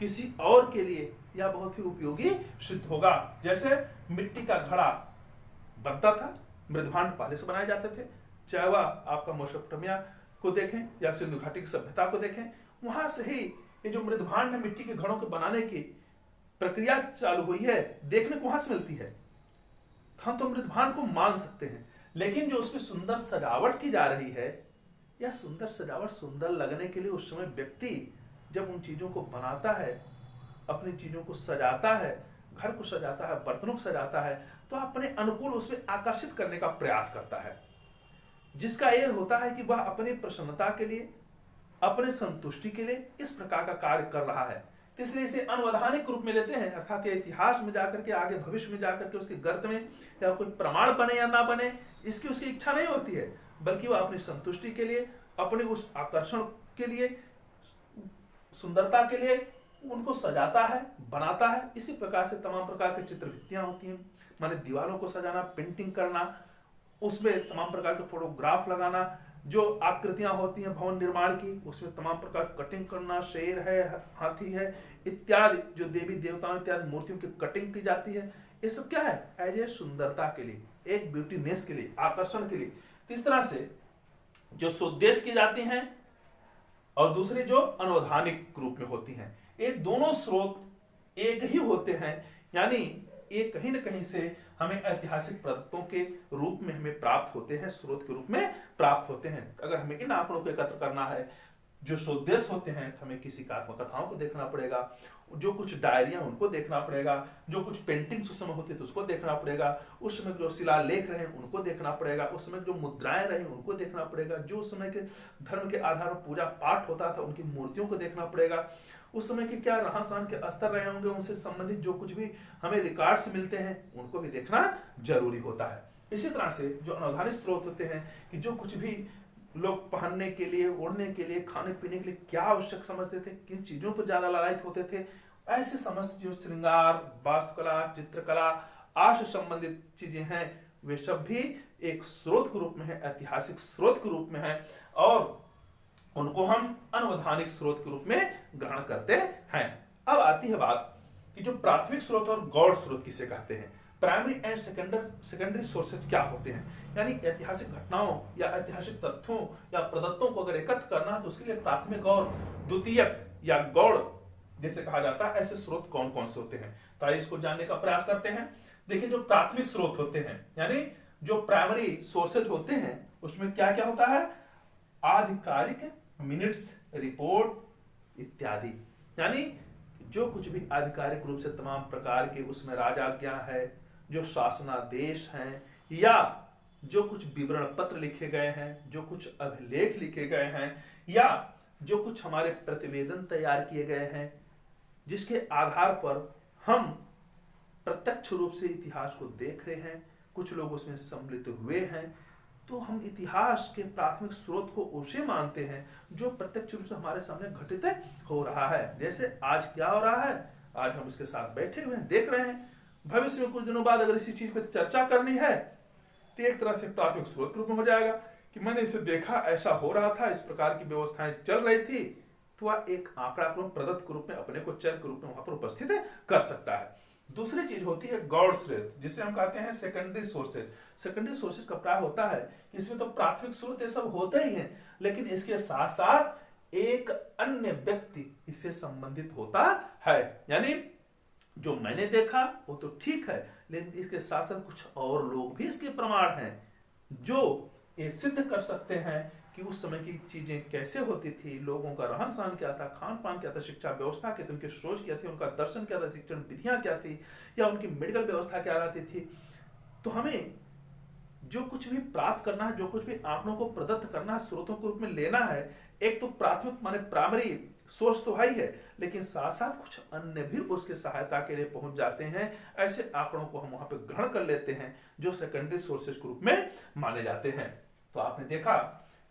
Speaker 1: किसी और के लिए यह बहुत ही उपयोगी सिद्ध होगा। जैसे मिट्टी का घड़ा बनता था, मृदभांड पहले से बनाए जाते थे, चाहे वह आपका मेसोपोटामिया को देखें या सिंधु घाटी की सभ्यता को देखें, वहां से ही ये जो मृदभांड है मिट्टी के घड़ों के बनाने की प्रक्रिया चालू हुई है, देखने को वहां से मिलती है। हम तो मृदभांड को मान सकते हैं, लेकिन जो उसमें सुंदर सजावट की जा रही है, यह सुंदर सजावट सुंदर लगने के लिए उस समय व्यक्ति जब उन चीजों को बनाता है, अपनी चीजों को सजाता है, घर को सजाता है, बर्तनों को सजाता है, तो अपने अनुकूल उसमें आकर्षित करने का प्रयास करता है, जिसका यह होता है कि वह अपनी प्रसन्नता के लिए, अपने संतुष्टि के लिए इस प्रकार का कार्य कर रहा है। इसलिए इसे अनवधानिक रूप में लेते हैं, अर्थात ये इतिहास में जाकर के, आगे भविष्य में जाकर के उसके गर्त में या कोई प्रमाण बने या ना बने, इसकी उसकी इच्छा नहीं होती है, बल्कि वह अपनी संतुष्टि के लिए, अपने उस आकर्षण के लिए, सुंदरता के लिए उनको सजाता है, बनाता है। इसी प्रकार से तमाम प्रकार की चित्रवृत्तियां होती हैं, माने दीवारों को सजाना, पेंटिंग करना, उसमें तमाम प्रकार के फोटोग्राफ लगाना, जो आकृतियां होती हैं भवन निर्माण की, उसमें तमाम प्रकार कटिंग करना, शेर है, हाथी है इत्यादि, जो देवी देवताओं इत्यादि मूर्तियों की कटिंग की जाती है, ये सब क्या है, एज ए सुंदरता के लिए, एक ब्यूटीनेस के लिए, आकर्षण के लिए। इस तरह से जो सोद्देश की जाती हैं और दूसरी जो अनवधानिक रूप में होती हैं, ये दोनों स्रोत एक ही होते हैं, यानी ये कहीं न कहीं से हमें ऐतिहासिक प्रदत्तों के रूप में हमें प्राप्त होते हैं, स्रोत के रूप में प्राप्त होते हैं। अगर हमें इन आंकड़ों को एकत्र करना है जो शोधेश होते हैं, हमें किसी का आत्मकथाओं को देखना पड़ेगा, जो कुछ डायरियां उनको देखना पड़ेगा, जो कुछ पेंटिंग्स उस समय होती है तो उसको देखना पड़ेगा, उस समय जो शिलालेख रहे उनको देखना पड़ेगा, उस समय जो मुद्राएं रही उनको देखना पड़ेगा, जो उस समय के धर्म के आधार पर पूजा पाठ होता था उनकी मूर्तियों को देखना पड़ेगा, उस समय के क्या रहन सहन के स्तर रहे होंगे उनसे संबंधित जो कुछ भी हमें रिकॉर्ड्स मिलते हैं उनको भी देखना जरूरी होता है। इसी तरह से जो अनवधानित स्रोत होते हैं कि जो कुछ भी लोग पहनने के लिए, ओढ़ने के लिए, खाने पीने के लिए क्या आवश्यक समझते थे, किन चीजों पर ज्यादा लालायित होते थे, ऐसे समस्त जो श्रृंगार, वास्तुकला, चित्रकला, आर्ट संबंधित चीजें हैं वे सब भी एक स्रोत के रूप में है, ऐतिहासिक स्रोत के रूप में है और उनको हम अनवधानिक स्रोत के रूप में ग्रहण करते हैं। अब आती है बात कि जो प्राथमिक स्रोत और गौड़ स्रोत किसे कहते हैं, प्राइमरी एंड सेकेंडरी सोर्सेज क्या होते हैं, यानी ऐतिहासिक घटनाओं या ऐतिहासिक तथ्यों या प्रदत्तों को अगर एकत्र करना है तो उसके लिए प्राथमिक और द्वितीयक या गौड़ जैसे कहा जाता है, ऐसे स्रोत कौन कौन से होते हैं, तो आइए इसको जानने का प्रयास करते हैं। देखिए जो प्राथमिक स्रोत होते हैं यानी जो प्राइमरी सोर्सेज होते हैं उसमें क्या क्या होता है, आधिकारिक मिनट्स, रिपोर्ट इत्यादि, यानी जो कुछ भी आधिकारिक रूप से तमाम प्रकार के उसमें राजाज्ञा है, जो शासनादेश हैं या जो कुछ विवरण पत्र लिखे गए हैं, जो कुछ अभिलेख लिखे गए हैं या जो कुछ हमारे प्रतिवेदन तैयार किए गए हैं जिसके आधार पर हम प्रत्यक्ष रूप से इतिहास को देख रहे हैं, कुछ लोग उसमें सम्मिलित हुए हैं, तो हम इतिहास के प्राथमिक स्रोत को उसे मानते हैं जो प्रत्यक्ष रूप से हमारे सामने घटित हो रहा है। जैसे आज क्या हो रहा है, आज हम इसके साथ बैठे हुए हैं, देख रहे हैं, भविष्य में कुछ दिनों बाद अगर इसी चीज पर चर्चा करनी है तो एक तरह से प्राथमिक स्रोत के रूप में हो जाएगा कि मैंने इसे देखा, ऐसा हो रहा था, इस प्रकार की व्यवस्थाएं चल रही थी, तो वह एक आंकड़ा प्रदत्त के रूप में अपने को चर के रूप में वहां पर उपस्थित कर सकता है। दूसरी चीज होती है गौड़ स्रोत, जिसे हम कहते हैं सेकेंडरी सोर्सेज। सेकेंडरी सोर्सेज का प्राय होता है कि इसमें तो प्राथमिक स्रोत ये सब होते ही हैं, लेकिन इसके साथ साथ एक अन्य व्यक्ति इससे संबंधित होता है, यानी जो मैंने देखा वो तो ठीक है, लेकिन इसके साथ साथ कुछ और लोग भी इसके प्रमाण हैं जो ये सिद्ध कर सकते हैं कि उस समय की चीजें कैसे होती थी, लोगों का रहन सहन क्या था, खान पान क्या था, शिक्षा व्यवस्था क्या थी, उनकी सोच क्या थी, उनका दर्शन क्या था, शिक्षण विधियां क्या थी या उनकी मेडिकल व्यवस्था क्या रहती थी। तो हमें जो कुछ भी प्राप्त करना है, जो कुछ भी आंकड़ों को प्रदत्त करना है, स्रोतों के रूप में लेना है, एक तो प्राथमिक माने प्राइमरी सोर्स तो है ही है, लेकिन साथ साथ कुछ अन्य भी उसके सहायता के लिए पहुंच जाते हैं। ऐसे आंकड़ों को हम वहां पे ग्रहण कर लेते हैं जो सेकेंडरी सोर्सेज के रूप में माने जाते हैं। तो आपने देखा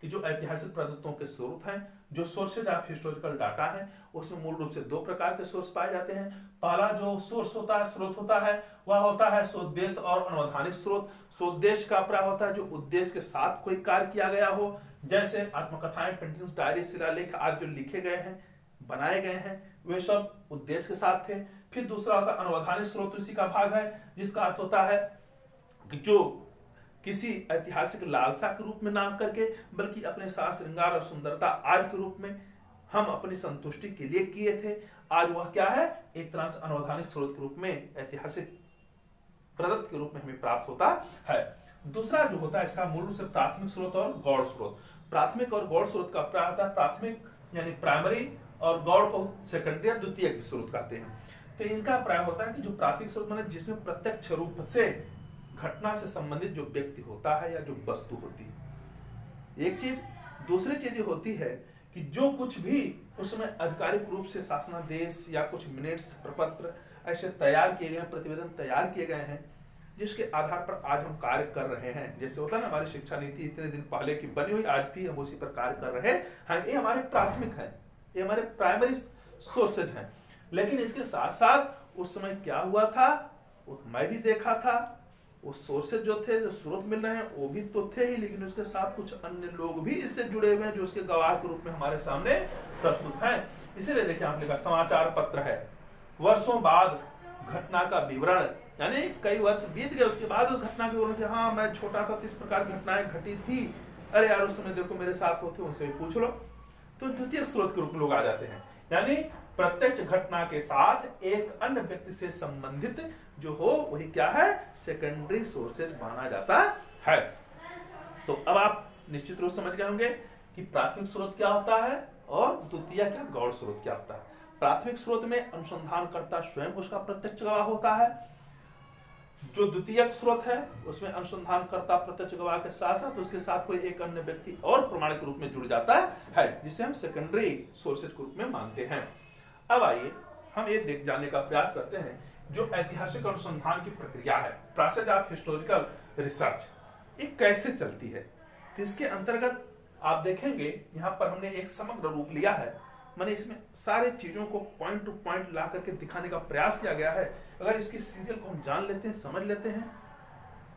Speaker 1: कि जो ऐतिहासिक प्रदत्तों के स्रोत हैं, जो सोर्सेज ऑफ हिस्टोरिकल डाटा हैं, उसमें मूल रूप से दो प्रकार के सोर्स पाए जाते हैं। पहला जो सोर्स होता है, स्रोत होता है, वह होता है स्वोद्देश और अनवधानिक स्रोत। स्वोद्देश का प्राय होता है जो उद्देश्य के साथ कोई कार्य किया गया हो, जैसे आत्मकथाएं, पेंटिंग्स, डायरी, शिलालेख आदि जो लिखे गए हैं, बनाए गए हैं, वे सब उद्देश्य के साथ थे। फिर दूसरा होता है अनवधानिक स्रोत, इसी का भाग है, जिसका अर्थ होता है कि जो किसी ऐतिहासिक लालसा के रूप में ना करके बल्कि अपने साज श्रृंगार और सुंदरता आदि के रूप में हम अपनी संतुष्टि के लिए किए थे, आज वह क्या है, एक तरह से अनवधानिक स्रोत के रूप में, ऐतिहासिक प्रदत्त के रूप में हमें प्राप्त होता है। दूसरा जो होता है इसका मूल रूप से प्राथमिक स्रोत और गौड़ स्रोत। प्राथमिक और गौड़ स्रोत का प्राय होता है, प्राथमिक यानी प्राइमरी और गौड़ को सेकेंडरी या द्वितीयक स्रोत कहते हैं। तो इनका प्राय होता है कि जो प्राथमिक स्रोत माने जिसमें प्रत्यक्ष रूप से घटना से संबंधित जो व्यक्ति होता है या जो वस्तु होती है, एक चीज। दूसरी चीज होती है कि जो कुछ भी उसमें आधिकारिक रूप से शासनादेश या कुछ मिनट्स, प्रपत्र ऐसे तैयार किए गए, प्रतिवेदन तैयार किए गए हैं, जिसके आधार पर आज हम कार्य कर रहे हैं। जैसे होता है ना, हमारी शिक्षा नीति इतने दिन पहले की बनी हुई, आज भी हम उसी पर कार्य कर रहे हैं, ये हमारे प्राथमिक है, ये हमारे प्राइमरी सोर्सेज हैं। लेकिन इसके साथ साथ उस समय क्या हुआ था वो मैं भी देखा था, वो सोर्सेज जो थे, जो स्रोत मिल रहे हैं वो भी तो थे ही, लेकिन उसके साथ कुछ अन्य लोग भी इससे जुड़े हुए हैं जो उसके गवाह के रूप में हमारे सामने प्रस्तुत हैं। इसीलिए देखिए आप लिखा समाचार पत्र है, वर्षों बाद घटना का विवरण, यानी कई वर्ष बीत गए उसके बाद उस घटना के विवरण कि हाँ मैं छोटा था तो इस प्रकार की घटनाएं घटी थी, अरे यार उस समय देखो मेरे साथ होते, उनसे भी पूछ लो। तो द्वितीय स्रोत के रूप में लोग आ जाते हैं, यानी प्रत्यक्ष घटना के साथ एक अन्य व्यक्ति से संबंधित जो हो वही क्या है, सेकेंडरी सोर्सेज माना जाता है। तो अब आप निश्चित रूप से समझ गए होंगे कि प्राथमिक स्रोत क्या होता है और द्वितीय क्या, गौण स्रोत क्या होता है। प्राथमिक स्रोत में अनुसंधानकर्ता स्वयं उसका प्रत्यक्ष गवाह होता है। जो द्वितीयक स्रोत है उसमें अनुसंधानकर्ता प्रत्यक्ष गवाह के साथ साथ उसके साथ कोई एक अन्य व्यक्ति और प्रमाण के रूप में जुड़ जाता है, जिसे हम सेकेंडरी सोर्सेज के रूप में मानते हैं। अब आइए हम ये देख जानने का प्रयास करते हैं जो ऐतिहासिक अनुसंधान की प्रक्रिया है, प्रोसेस ऑफ हिस्टोरिकल रिसर्च, ये कैसे चलती है। तो इसके अंतर्गत आप देखेंगे यहाँ पर हमने एक समग्र रूप लिया है, मैंने इसमें सारे चीजों को पॉइंट टू पॉइंट ला करके दिखाने का प्रयास किया गया है। अगर इसकी सीरियल को हम जान लेते हैं, समझ लेते हैं,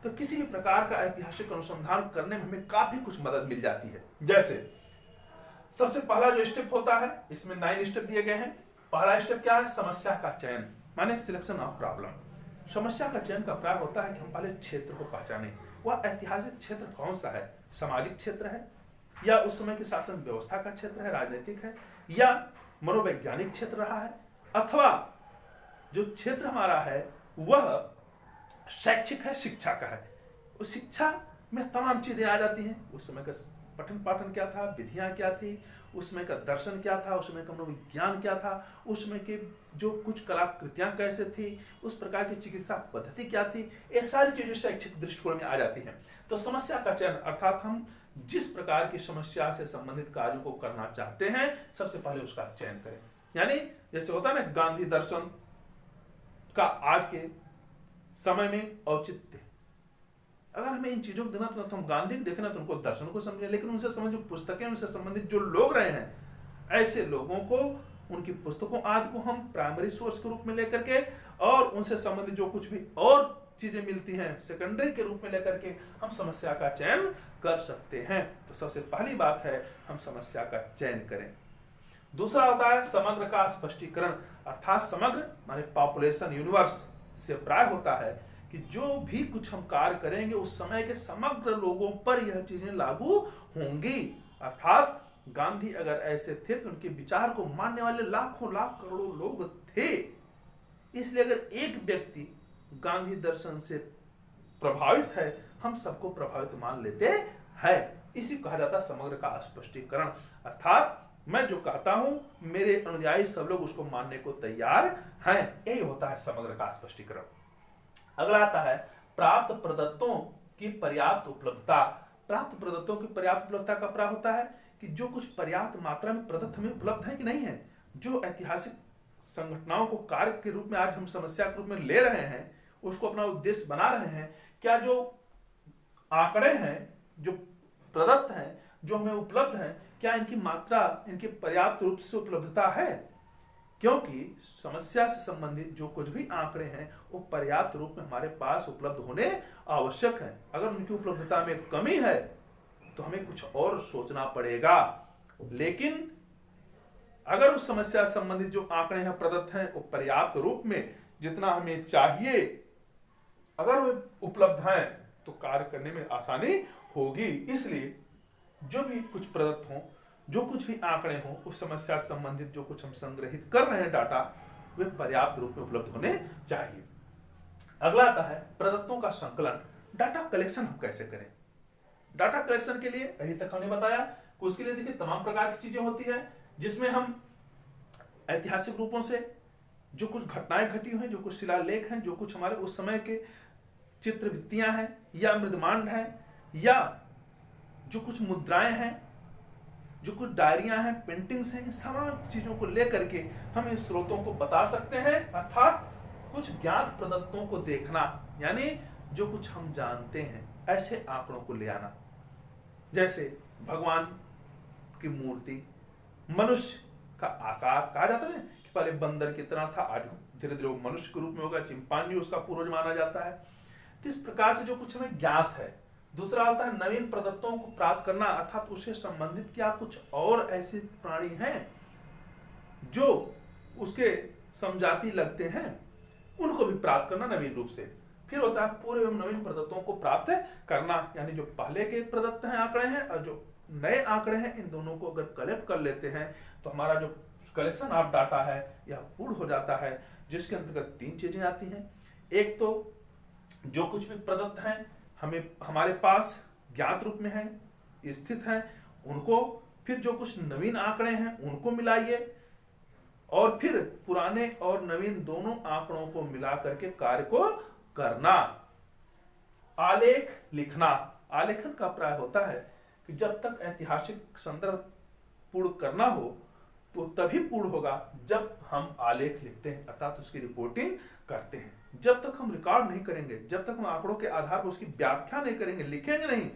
Speaker 1: तो किसी भी प्रकार का ऐतिहासिक अनुसंधान करने में हमें काफी कुछ मदद मिल जाती है। जैसे सबसे पहला जो स्टेप होता है, इसमें 9 स्टेप दिए गए हैं। पहला स्टेप क्या है, समस्या का चयन, माने सिलेक्शन ऑफ प्रॉब्लम। समस्या का चयन का प्राय होता है कि हम पहले क्षेत्र को पहचानें, वह ऐतिहासिक क्षेत्र कौन सा है, सामाजिक क्षेत्र है या उस समय की शासन व्यवस्था का क्षेत्र है, राजनीतिक है या मनोवैज्ञानिक क्षेत्र रहा है, अथवा जो क्षेत्र हमारा है वह शैक्षिक है, शिक्षा का है। उस शिक्षा में तमाम चीजें आ जाती हैं। उस समय का पठन पाठन क्या था, विधियां क्या थी, उस समय का दर्शन क्या था, उस समय का मनोविज्ञान क्या था, उस समय के जो कुछ कलाकृतियां कैसे थी, उस प्रकार की चिकित्सा पद्धति क्या थी, ये सारी चीजें शैक्षिक दृष्टिकोण में आ जाती हैं। तो समस्या का चयन अर्थात हम जिस प्रकार की समस्या से संबंधित कार्यों को करना चाहते हैं सबसे पहले उसका चयन करें। यानी जैसे होता है ना, गांधी दर्शन का आज के समय में औचित्य, अगर हमें इन चीजों को देखना तो हम गांधी को देखना तो उनको दर्शन को समझे, लेकिन उनसे संबंधित जो पुस्तकें, उनसे संबंधित जो लोग रहे हैं, ऐसे लोगों को, उनकी पुस्तकों आदि को हम प्राइमरी सोर्स के रूप में लेकर के और उनसे संबंधित जो कुछ भी और चीजें मिलती हैं सेकेंडरी के रूप में लेकर के हम समस्या का चयन कर सकते हैं। तो सबसे पहली बात है हम समस्या का चयन करें। दूसरा होता है समग्र का स्पष्टीकरण, अर्थात समग्र माने पॉपुलेशन यूनिवर्स से प्राय होता है कि जो भी कुछ हम कार्य करेंगे उस समय के समग्र लोगों पर यह चीजें लागू होंगी। अर्थात गांधी अगर ऐसे थे तो उनके विचार को मानने वाले लाखों लाख करोड़ों लोग थे, इसलिए अगर एक व्यक्ति गांधी दर्शन से प्रभावित है हम सबको प्रभावित मान लेते हैं। इसी कहा जाता है समग्र का स्पष्टीकरण, अर्थात मैं जो कहता हूं मेरे अनुयायी सब लोग उसको मानने को तैयार हैं, यही होता है समग्र का स्पष्टीकरण। अगला आता है प्राप्त प्रदत्तों की पर्याप्त उपलब्धता। प्राप्त प्रदत्तों की पर्याप्त उपलब्धता का प्राय होता है कि जो कुछ पर्याप्त मात्रा में प्रदत्त हमें उपलब्ध है कि नहीं है। जो ऐतिहासिक संघटनाओं को कार्य के रूप में आज हम समस्या के रूप में ले रहे हैं, उसको अपना उद्देश्य बना रहे हैं, क्या जो आंकड़े हैं, जो प्रदत्त हैं, जो हमें उपलब्ध हैं, क्या इनकी मात्रा, इनकी पर्याप्त रूप से उपलब्धता है। क्योंकि समस्या से संबंधित जो कुछ भी आंकड़े हैं वो पर्याप्त रूप में हमारे पास उपलब्ध होने आवश्यक है। अगर उनकी उपलब्धता में कमी है तो हमें कुछ और सोचना पड़ेगा। लेकिन अगर उस समस्या से संबंधित जो आंकड़े हैं प्रदत्त हैं वो पर्याप्त रूप में जितना हमें चाहिए अगर वे उपलब्ध हैं तो कार्य करने में आसानी होगी। इसलिए जो भी कुछ प्रदत्त हो, जो कुछ भी आंकड़े हो, उस समस्या से संबंधित जो कुछ हम संग्रहित कर रहे हैं डाटा, वे पर्याप्त रूप में उपलब्ध होने चाहिए। अगला आता है प्रदत्तों का संकलन, डाटा कलेक्शन हम कैसे करें। डाटा कलेक्शन के लिए अभी तक हमने बताया कि उसके लिए देखिए तमाम प्रकार की चीजें होती है, जिसमें हम ऐतिहासिक रूपों से जो कुछ घटनाएं घटी हुई, जो कुछ शिलालेख हैं, जो कुछ हमारे उस समय के चित्र भित्तियां हैं या मृदमांड हैं या जो कुछ मुद्राएं हैं, जो कुछ डायरियां हैं, पेंटिंग्स हैं, इन तमाम चीजों को लेकर के हम इन स्रोतों को बता सकते हैं। अर्थात कुछ ज्ञात प्रदत्तों को देखना, यानी जो कुछ हम जानते हैं ऐसे आंकड़ों को ले आना। जैसे भगवान की मूर्ति, मनुष्य का आकार, कहा जाता है कि पहले बंदर की तरह था, आज धीरे धीरे वो मनुष्य के रूप में होगा, चिंपांजी उसका पूर्वज माना जाता है। तो इस प्रकार से जो कुछ हमें ज्ञात है। दूसरा आता है नवीन प्रदत्तों को प्राप्त करना, अर्थात उससे संबंधित क्या कुछ और ऐसे प्राणी हैं जो उसके समजाति लगते हैं, उनको भी प्राप्त करना नवीन रूप से। फिर होता है पूर्व एवं नवीन प्रदत्तों को प्राप्त करना, यानी जो पहले के प्रदत्त हैं आंकड़े हैं और जो नए आंकड़े हैं, इन दोनों को अगर कलेक्ट कर लेते हैं तो हमारा जो कलेक्शन ऑफ डाटा है यह पूर्ण हो जाता है, जिसके अंतर्गत 3 चीजें आती हैं। एक तो जो कुछ भी प्रदत्त हैं हमें हमारे पास ज्ञात रूप में है, स्थित हैं, उनको फिर जो कुछ नवीन आंकड़े हैं उनको मिलाइए, और फिर पुराने और नवीन दोनों आंकड़ों को मिला करके कार्य को करना। आलेख लिखना, आलेखन का प्राय होता है कि जब तक ऐतिहासिक संदर्भ पूर्ण करना हो तो तभी पूर्ण होगा जब हम आलेख लिखते हैं, अर्थात उसकी रिपोर्टिंग करते हैं। जब तक हम रिकॉर्ड नहीं करेंगे, जब तक हम आंकड़ों के आधार पर उसकी व्याख्या नहीं करेंगे, लिखेंगे नहीं,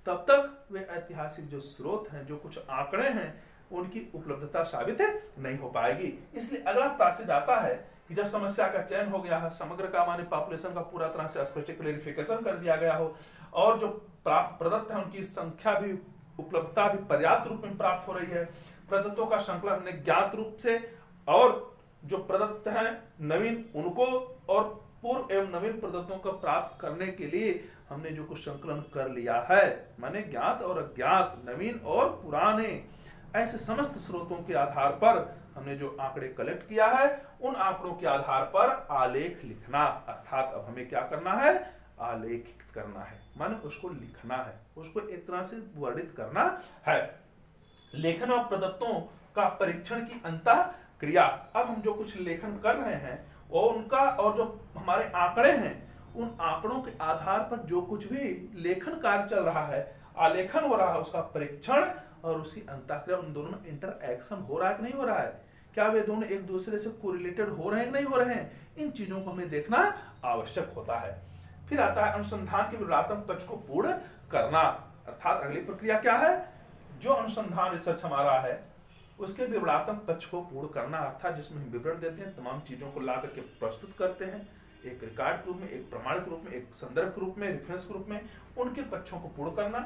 Speaker 1: तब तक वे ऐतिहासिक जो स्रोत हैं, जो कुछ आंकड़े हैं, उनकी उपलब्धता साबित नहीं हो पाएगी। इसलिए अगला पैसेज आता है कि जब समस्या का चयन हो गया है, समग्र का माने पॉपुलेशन का पूरा तरह से स्पष्ट क्लेरिफिकेशन कर दिया गया हो, और जो प्राप्त प्रदत्त है उनकी संख्या भी, उपलब्धता भी पर्याप्त रूप में प्राप्त हो रही है, प्रदत्तों का संकलन हमने ज्ञात रूप से, और जो प्रदत्त हैं नवीन उनको, और पूर्व एवं नवीन प्रदत्तों को प्राप्त करने के लिए हमने जो कुछ संकलन कर लिया है, माने ज्ञात और अज्ञात, नवीन और पुराने, ऐसे समस्त स्रोतों के आधार पर हमने जो आंकड़े कलेक्ट किया है, उन आंकड़ों के आधार पर आलेख लिखना, अर्थात अब हमें क्या करना है, आलेखित करना है, माने उसको लिखना है, उसको एक तरह से वर्णित करना है। लेखन और प्रदत्तों का परीक्षण की अंतः क्रिया, अब हम जो कुछ लेखन कर रहे हैं और उनका, और जो हमारे आंकड़े हैं, उन आंकड़ों के आधार पर जो कुछ भी लेखन कार्य चल रहा है, आलेखन हो रहा है, उसका परीक्षण और उसकी अंतःक्रिया, उन दोनों में इंटरएक्शन हो रहा है कि नहीं हो रहा है, क्या वे दोनों एक दूसरे से कोरिलेटेड हो रहे हैं कि नहीं हो रहे हैं, इन चीजों को हमें देखना आवश्यक होता है। फिर आता है अनुसंधान के विवरणात्मक पक्ष को पूर्ण करना, अर्थात अगली प्रक्रिया क्या है, जो अनुसंधान रिसर्च हमारा है उसके विवरणात्मक पक्ष को पूर्ण करना, अर्थात जिसमें हम विवरण देते हैं, तमाम चीजों को ला करके प्रस्तुत करते हैं, एक रिकॉर्ड के रूप में, एक प्रमाण के रूप में, एक संदर्भ के रूप में, रेफरेंस के रूप में, उनके पक्षों को पूर्ण करना।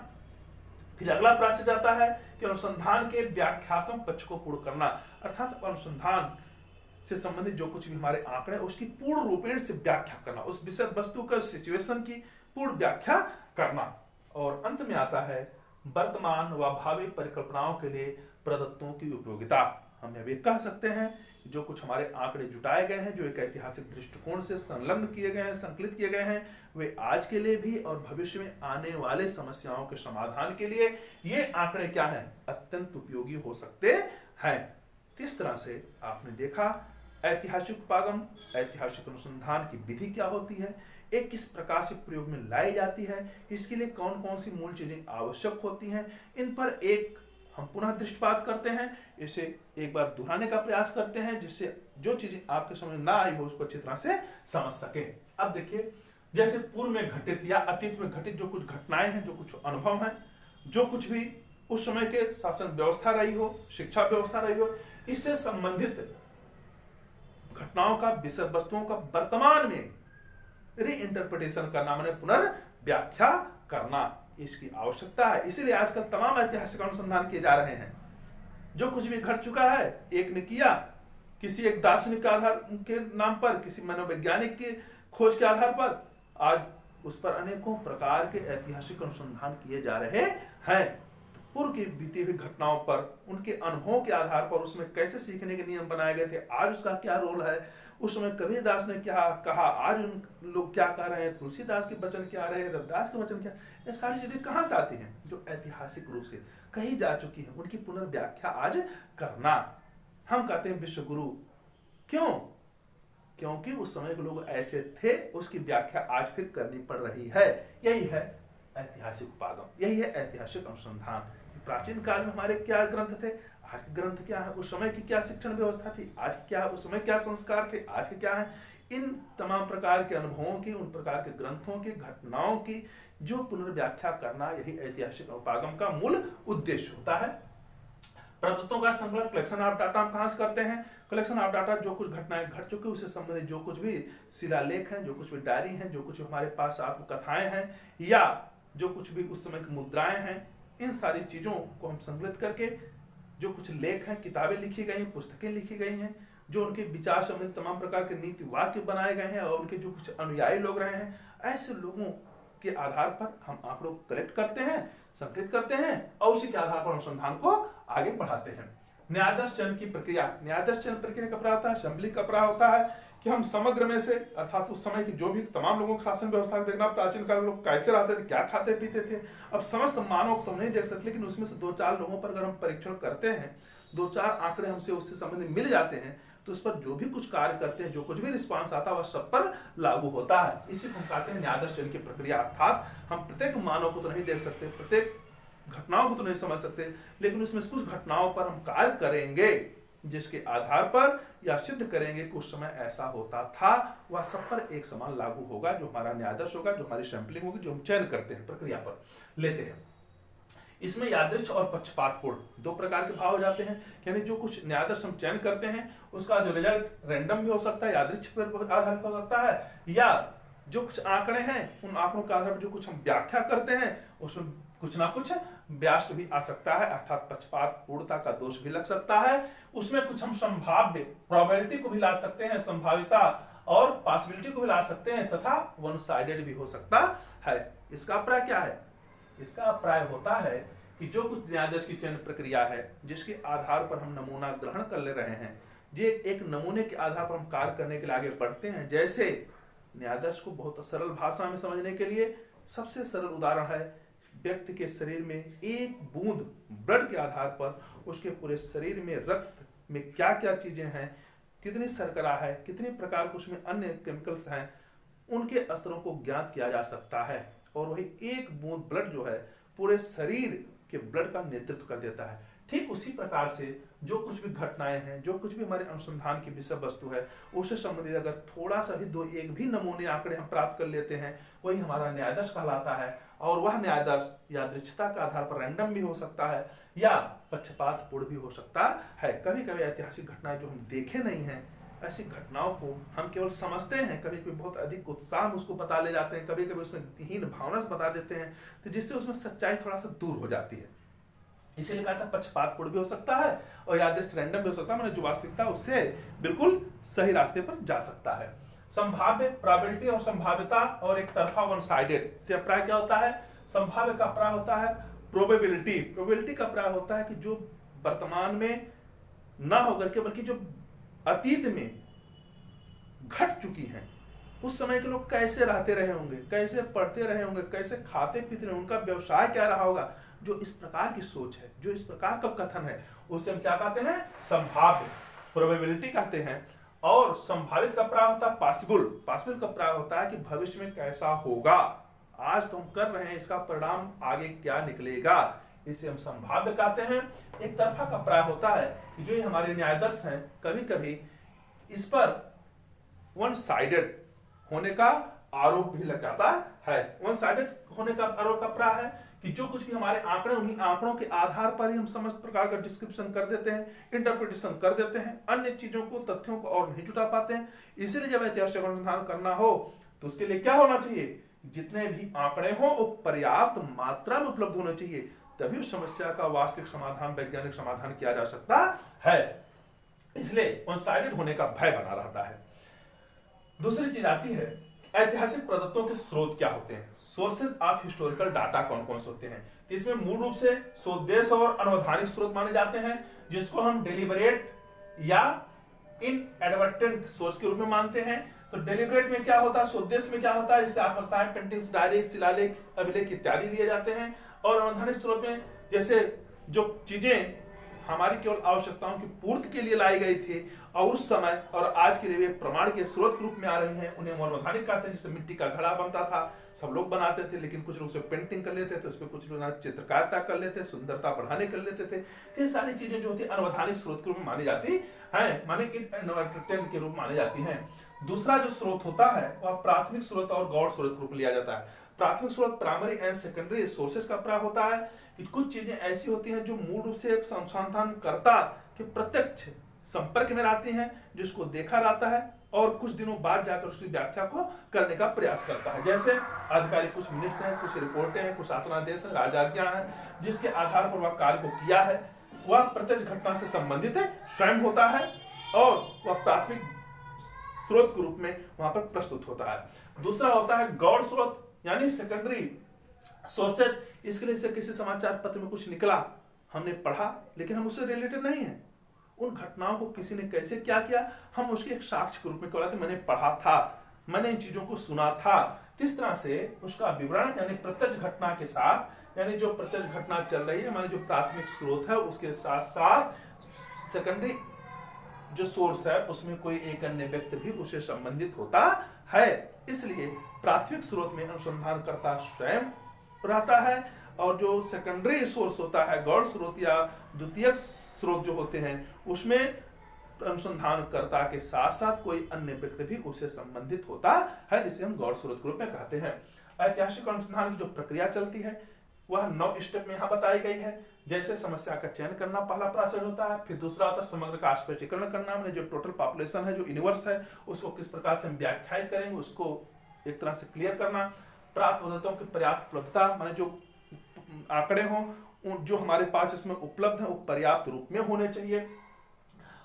Speaker 1: फिर अगला पैसेज आता है कि अनुसंधान के व्याख्यात्मक पक्ष को पूर्ण करना, अर्थात अनुसंधान से संबंधित जो कुछ भी हमारे आंकड़े उसकी पूर्ण रूपेण से व्याख्या करना, उस विषय वस्तु का सिचुएशन की पूर्ण व्याख्या करना। और अंत में आता है वर्तमान व भावी परिकल्पनाओं के लिए प्रदत्तों की उपयोगिता। हम यह भी कह सकते हैं जो कुछ हमारे आंकड़े जुटाए गए हैं, जो एक ऐतिहासिक दृष्टिकोण से संलग्न किए गए हैं, संकलित किए गए हैं, वे आज के लिए भी और भविष्य में आने वाले समस्याओं के समाधान के लिए ये आंकड़े क्या हैं, अत्यंत उपयोगी हो सकते हैं। इस तरह से आपने देखा ऐतिहासिक उपागम, ऐतिहासिक अनुसंधान की विधि क्या होती है, एक किस प्रकार से प्रयोग में लाई जाती है, इसके लिए कौन कौन सी मूल चीजें आवश्यक होती हैं, इन पर एक हम पुनः दृष्टिपात करते हैं, इसे एक बार दोहराने का प्रयास करते हैं, जिससे जो चीजें आपके समझ ना आई हो उसको अच्छी तरह से समझ सके। अब देखिए, जैसे पूर्व में घटित या अतीत में घटित जो कुछ घटनाएं हैं, जो कुछ अनुभव हैं, जो कुछ भी उस समय के शासन व्यवस्था रही हो, शिक्षा व्यवस्था रही हो, इससे संबंधित घटनाओं का, विषय वस्तुओं का वर्तमान में रीइंटरप्रिटेशन करना, माने पुनर्व्याख्या करना, इसकी आवश्यकता है। इसीलिए आजकल तमाम ऐतिहासिक अनुसंधान किए जा रहे हैं। जो कुछ भी घट चुका है, एक ने किया, किसी एक दार्शनिक के आधार के नाम पर, किसी मनोवैज्ञानिक की खोज के आधार पर, आज उस पर अनेकों प्रकार के ऐतिहासिक अनुसंधान किए जा रहे हैं। पूर्व की बीती हुई घटनाओं पर, उनके अनुभवों के आधार पर, उसमें कैसे सीखने के नियम बनाए गए थे, आज उसका क्या रोल है, उस समय कबीरदास ने क्या कहा, आज उन लोग क्या कह रहे हैं, तुलसीदास के वचन क्या रहे, रविदास के वचन क्या, ये सारी चीजें कहां से आती हैं, जो ऐतिहासिक रूप से कही जा चुकी है, उनकी पुनर्व्याख्या आज करना। हम कहते हैं विश्व गुरु, क्यों? क्योंकि उस समय के लोग ऐसे थे, उसकी व्याख्या आज फिर करनी पड़ रही है। यही है ऐतिहासिक उपागम, यही है ऐतिहासिक अनुसंधान। प्राचीन काल में हमारे क्या ग्रंथ थे, आज के ग्रंथ क्या है, उस समय की क्या शिक्षण व्यवस्था थी, आज क्या, उस समय क्या संस्कार थे, आज के क्या है, इन तमाम प्रकार के अनुभवों की, उन प्रकार के ग्रंथों की, घटनाओं की जो पुनर्व्याख्या करना, यही ऐतिहासिक उपागम का मूल उद्देश्य होता है। प्रदत्तों का संकलन, कलेक्शन ऑफ डाटा हम कहां से करते हैं, कलेक्शन ऑफ डाटा, जो कुछ घटनाएं घट चुकी उससे संबंधित जो कुछ भी शिलालेख हैं, जो कुछ भी डायरी हैं, जो कुछ हमारे पास आत्मकथाएं हैं, या जो कुछ भी उस समय की मुद्राएं हैं, इन सारी चीजों को हम संकलित करके, जो कुछ लेख हैं, किताबें लिखी गई हैं, पुस्तकें लिखी गई हैं, जो उनके विचार संबंधित तमाम प्रकार के नीति वाक्य बनाए गए हैं, और उनके जो कुछ अनुयायी लोग रहे हैं, ऐसे लोगों के आधार पर हम आंकड़ों को कलेक्ट करते हैं, संकलित करते हैं, और उसी के आधार पर अनुसंधान को आगे बढ़ाते हैं। न्यायाधीश चयन की प्रक्रिया, न्यायाधीश चयन प्रक्रिया का प्रक्रिया होता है, असेंबली का प्रक्रिया होता है कि हम समग्र में से अर्थात उस समय की जो भी तमाम लोगों की शासन व्यवस्था को देखना, प्राचीन काल में लोग कैसे रहते थे, क्या खाते पीते थे। अब समस्त मानव को तो हम नहीं देख सकते, लेकिन उसमें से 2-4 लोगों पर अगर हम परीक्षण करते हैं, 2-4 आंकड़े हमसे उससे संबंधित मिल जाते हैं, तो उस पर जो भी कुछ कार्य करते हैं, जो कुछ भी रिस्पांस आता है वह सब पर लागू होता है। इसी को हम कहते हैं न्यायाधीश चयन की प्रक्रिया। अर्थात हम प्रत्येक मानव को तो नहीं देख सकते, प्रत्येक घटनाओं को तो नहीं समझ सकते, लेकिन उसमें से कुछ घटनाओं पर हम कार्य करेंगे जिसके आधार पर या सिद्ध करेंगे कि उस समय ऐसा होता था, वह सब पर एक समान लागू होगा। जो हमारा न्यायाधीश होगा, जो हमारी सैंपलिंग होगी, जो हम चयन करते हैं, प्रक्रिया पर लेते हैं, इसमें यादृच्छ और पक्षपातपूर्ण 2 प्रकार के भाव हो जाते हैं। यानी जो कुछ न्यायाधीश हम चयन करते हैं उसका जो रिजल्ट रैंडम भी हो सकता है, यादृच्छ पर आधारित हो सकता है, या जो कुछ आंकड़े हैं उन आंकड़ों के आधार पर जो कुछ हम व्याख्या करते हैं उसमें कुछ ना कुछ व्यास भी आ सकता है, अर्थात पक्षपातपूर्णता का दोष भी लग सकता है। उसमें कुछ हम संभाव्य प्रोबेबिलिटी को भी ला सकते हैं, संभाविता और पॉसिबिलिटी को भी ला सकते हैं, तथा वन साइडेड भी हो सकता है। इसका अभिप्राय क्या है? इसका अभिप्राय होता है कि जो कुछ न्यायाधीश की चयन प्रक्रिया है जिसके आधार पर हम नमूना ग्रहण कर ले रहे हैं, जे एक नमूने के आधार पर हम कार्य करने के लिए आगे बढ़ते हैं। जैसे न्यायाधीश को बहुत सरल भाषा में समझने के लिए सबसे सरल उदाहरण है, व्यक्ति के शरीर में एक बूंद ब्लड के आधार पर उसके पूरे शरीर में रक्त में क्या क्या चीजें हैं, कितनी शर्करा है, कितने प्रकार के उसमें अन्य केमिकल्स हैं, उनके स्तरों को ज्ञात किया जा सकता है। और वही एक बूंद ब्लड जो है पूरे शरीर के ब्लड का नेतृत्व कर देता है। ठीक उसी प्रकार से जो कुछ भी घटनाएं हैं, जो कुछ भी हमारे अनुसंधान की विषय वस्तु है, उससे संबंधित अगर थोड़ा सा भी एक भी नमूने आंकड़े हम प्राप्त कर लेते हैं, वही हमारा न्यायाधीश कहलाता है। और वह न्यायाधीश यादृच्छिकता के आधार पर रैंडम भी हो सकता है या पक्षपातपूर्ण भी हो सकता है। कभी कभी ऐतिहासिक घटनाएं जो हम देखे नहीं हैं, ऐसी घटनाओं को हम केवल समझते हैं, कभी कभी बहुत अधिक उत्साह में उसको बता ले जाते हैं, कभी कभी उसमें हीन भावना से बता देते हैं, तो जिससे उसमें सच्चाई थोड़ा सा दूर हो जाती है। इसीलिए कहा था पक्षपातपूर्ण भी हो सकता है और यादृच्छिक रैंडम भी हो सकता है, मैंने जो वास्तविकता उससे बिल्कुल सही रास्ते पर जा सकता है। संभाव्य प्रोबेबिलिटी और संभाव्यता और एक तरफा वन साइडेड से अभिप्राय क्या होता है? संभाव्य का अभिप्राय होता है प्रोबेबिलिटी, प्रोबेबिलिटी का अभिप्राय होता है कि जो वर्तमान में ना होकर के बल्कि जो अतीत में घट चुकी हैं, उस समय के लोग कैसे रहते रहे होंगे, कैसे पढ़ते रहे होंगे, कैसे खाते पीते रहे, उनका व्यवसाय क्या रहा होगा, जो इस प्रकार की सोच है, जो इस प्रकार का कथन है, उसे हम क्या कहते हैं? संभाव्य, प्रोबेबिलिटी कहते हैं। और संभावित का प्राय होता है पॉसिबल, पॉसिबल का प्राय होता है कि भविष्य में कैसा होगा, आज तो हम कर रहे हैं, इसका परिणाम आगे क्या निकलेगा, इसे हम संभाव्य कहते हैं। एक तरफा का प्राय होता है कि जो हमारे न्यायाधीश हैं, कभी कभी इस पर वन साइडेड होने का आरोप भी लग जाता है। वन साइडेड होने का आरोप का प्राय है कि जो कुछ भी हमारे आंकड़े, उन्हीं आंकड़ों के आधार पर ही हम समस्त प्रकार का डिस्क्रिप्शन कर देते हैं, इंटरप्रिटेशन कर देते हैं, अन्य चीजों को, तथ्यों को और नहीं जुटा पाते हैं। इसीलिए जब ऐतिहासिक अनुसंधान करना हो तो उसके लिए क्या होना चाहिए? जितने भी आंकड़े हों वो पर्याप्त मात्रा में उपलब्ध होने चाहिए, तभी उस समस्या का वास्तविक समाधान, वैज्ञानिक समाधान किया जा सकता है। इसलिए वन साइडेड होने का भय बना रहता है। दूसरी चीज आती है ऐतिहासिक प्रदत्तों के स्रोत क्या होते हैं, सोर्सेज ऑफ हिस्टोरिकल डाटा कौन कौन से होते हैं। तो इसमें मूल रूप से स्वदेश और अनवधानिक स्रोत माने जाते हैं, जिसको हम डेलिबरेट या इनएडवर्टेंट सोर्स के रूप में मानते हैं। तो डेलिबरेट में क्या होता है, स्वदेश में क्या होता है, जिससे आप लगता है पेंटिंग्स, डायरी, शिलालेख, अभिलेख इत्यादि दिए जाते हैं। और अनवधानिक स्रोत में जैसे जो चीजें हमारी केवल आवश्यकताओं की पूर्ति के लिए लाई गई थी और उस समय और आज के लिए वे प्रमाण के स्रोत के रूप में आ रही हैं, उन्हें अनवधानिक कहते हैं। जैसे मिट्टी का घड़ा बनता था, सब लोग बनाते थे, लेकिन कुछ लोग उसमें पेंटिंग कर लेते थे, उसमें कुछ लोग चित्रकारिता कर लेते, सुंदरता बढ़ाने कर लेते थे। ये सारी चीजें जो होती है अनवधानिक स्रोत के रूप में मानी जाती है, माने इनएडवर्टेंट के रूप में मानी जाती है। दूसरा जो स्रोत होता है वह प्राथमिक स्रोत और गौड़ स्रोत के रूप में लिया जाता है। प्राथमिक स्रोत प्राइमरी एंड सेकेंडरी सोर्सेज का प्राय होता है कि कुछ चीजें ऐसी होती हैं जो मूल रूप से अनुसंधानकर्ता के प्रत्यक्ष संपर्क में आती हैं, जिसको देखा जाता है और कुछ दिनों बाद जाकर उसकी व्याख्या को करने का प्रयास करता है। जैसे आधिकारिक कुछ मिनट्स हैं, कुछ रिपोर्टें हैं, कुछ शासनादेश हैं, राजाज्ञा हैं, जिसके आधार पर वह कार्य को किया है, वह प्रत्यक्ष घटना से संबंधित है, स्वयं होता है और वह प्राथमिक स्रोत के रूप में वहां पर प्रस्तुत होता है। दूसरा होता है गौड़ स्रोत यानी सेकेंडरी सोर्सेज। इसके लिए से किसी समाचार पत्र में कुछ निकला, हमने पढ़ा, लेकिन हम उससे रिलेटेड नहीं है, उन घटनाओं को किसी ने कैसे क्या किया, हम उसके एक साक्ष्य के रूप में कहलाते, मैंने पढ़ा था, मैंने इन चीजों को सुना था। इस तरह से उसका विवरण यानी प्रत्यक्ष घटना के साथ, यानी जो प्रत्यक्ष घटना चल रही है, माने जो प्राथमिक स्रोत है उसके साथ साथ सेकेंडरी जो सोर्स है उसमें कोई एक अन्य व्यक्ति भी उसे संबंधित होता है। इसलिए प्राथमिक स्रोत में अनुसंधानकर्ता स्वयं रहता है, और जो सेकेंडरी सोर्स होता है, गौड़ स्रोत या द्वितीयक स्रोत जो होते हैं, उसमें अनुसंधानकर्ता के साथ साथ कोई अन्य व्यक्ति भी उससे संबंधित होता है, जिसे हम गौड़ स्रोत के रूप में कहते हैं। ऐतिहासिक अनुसंधान की जो प्रक्रिया चलती है वह 9 स्टेप में यहाँ बताई गई है। जैसे समस्या का चयन करना पहला प्रोसेस होता है, फिर दूसरा होता है समग्र का स्पष्टीकरण करना, मैंने जो टोटल पॉपुलेशन है, जो यूनिवर्स है, उसको किस प्रकार से हम व्याख्यायित करेंगे, उसको एक तरह से क्लियर करना। प्राप्त पद्धतियों की पर्याप्त उपलब्धता, माने जो आंकड़े हों जो हमारे पास इसमें उपलब्ध है वो पर्याप्त रूप में होने चाहिए।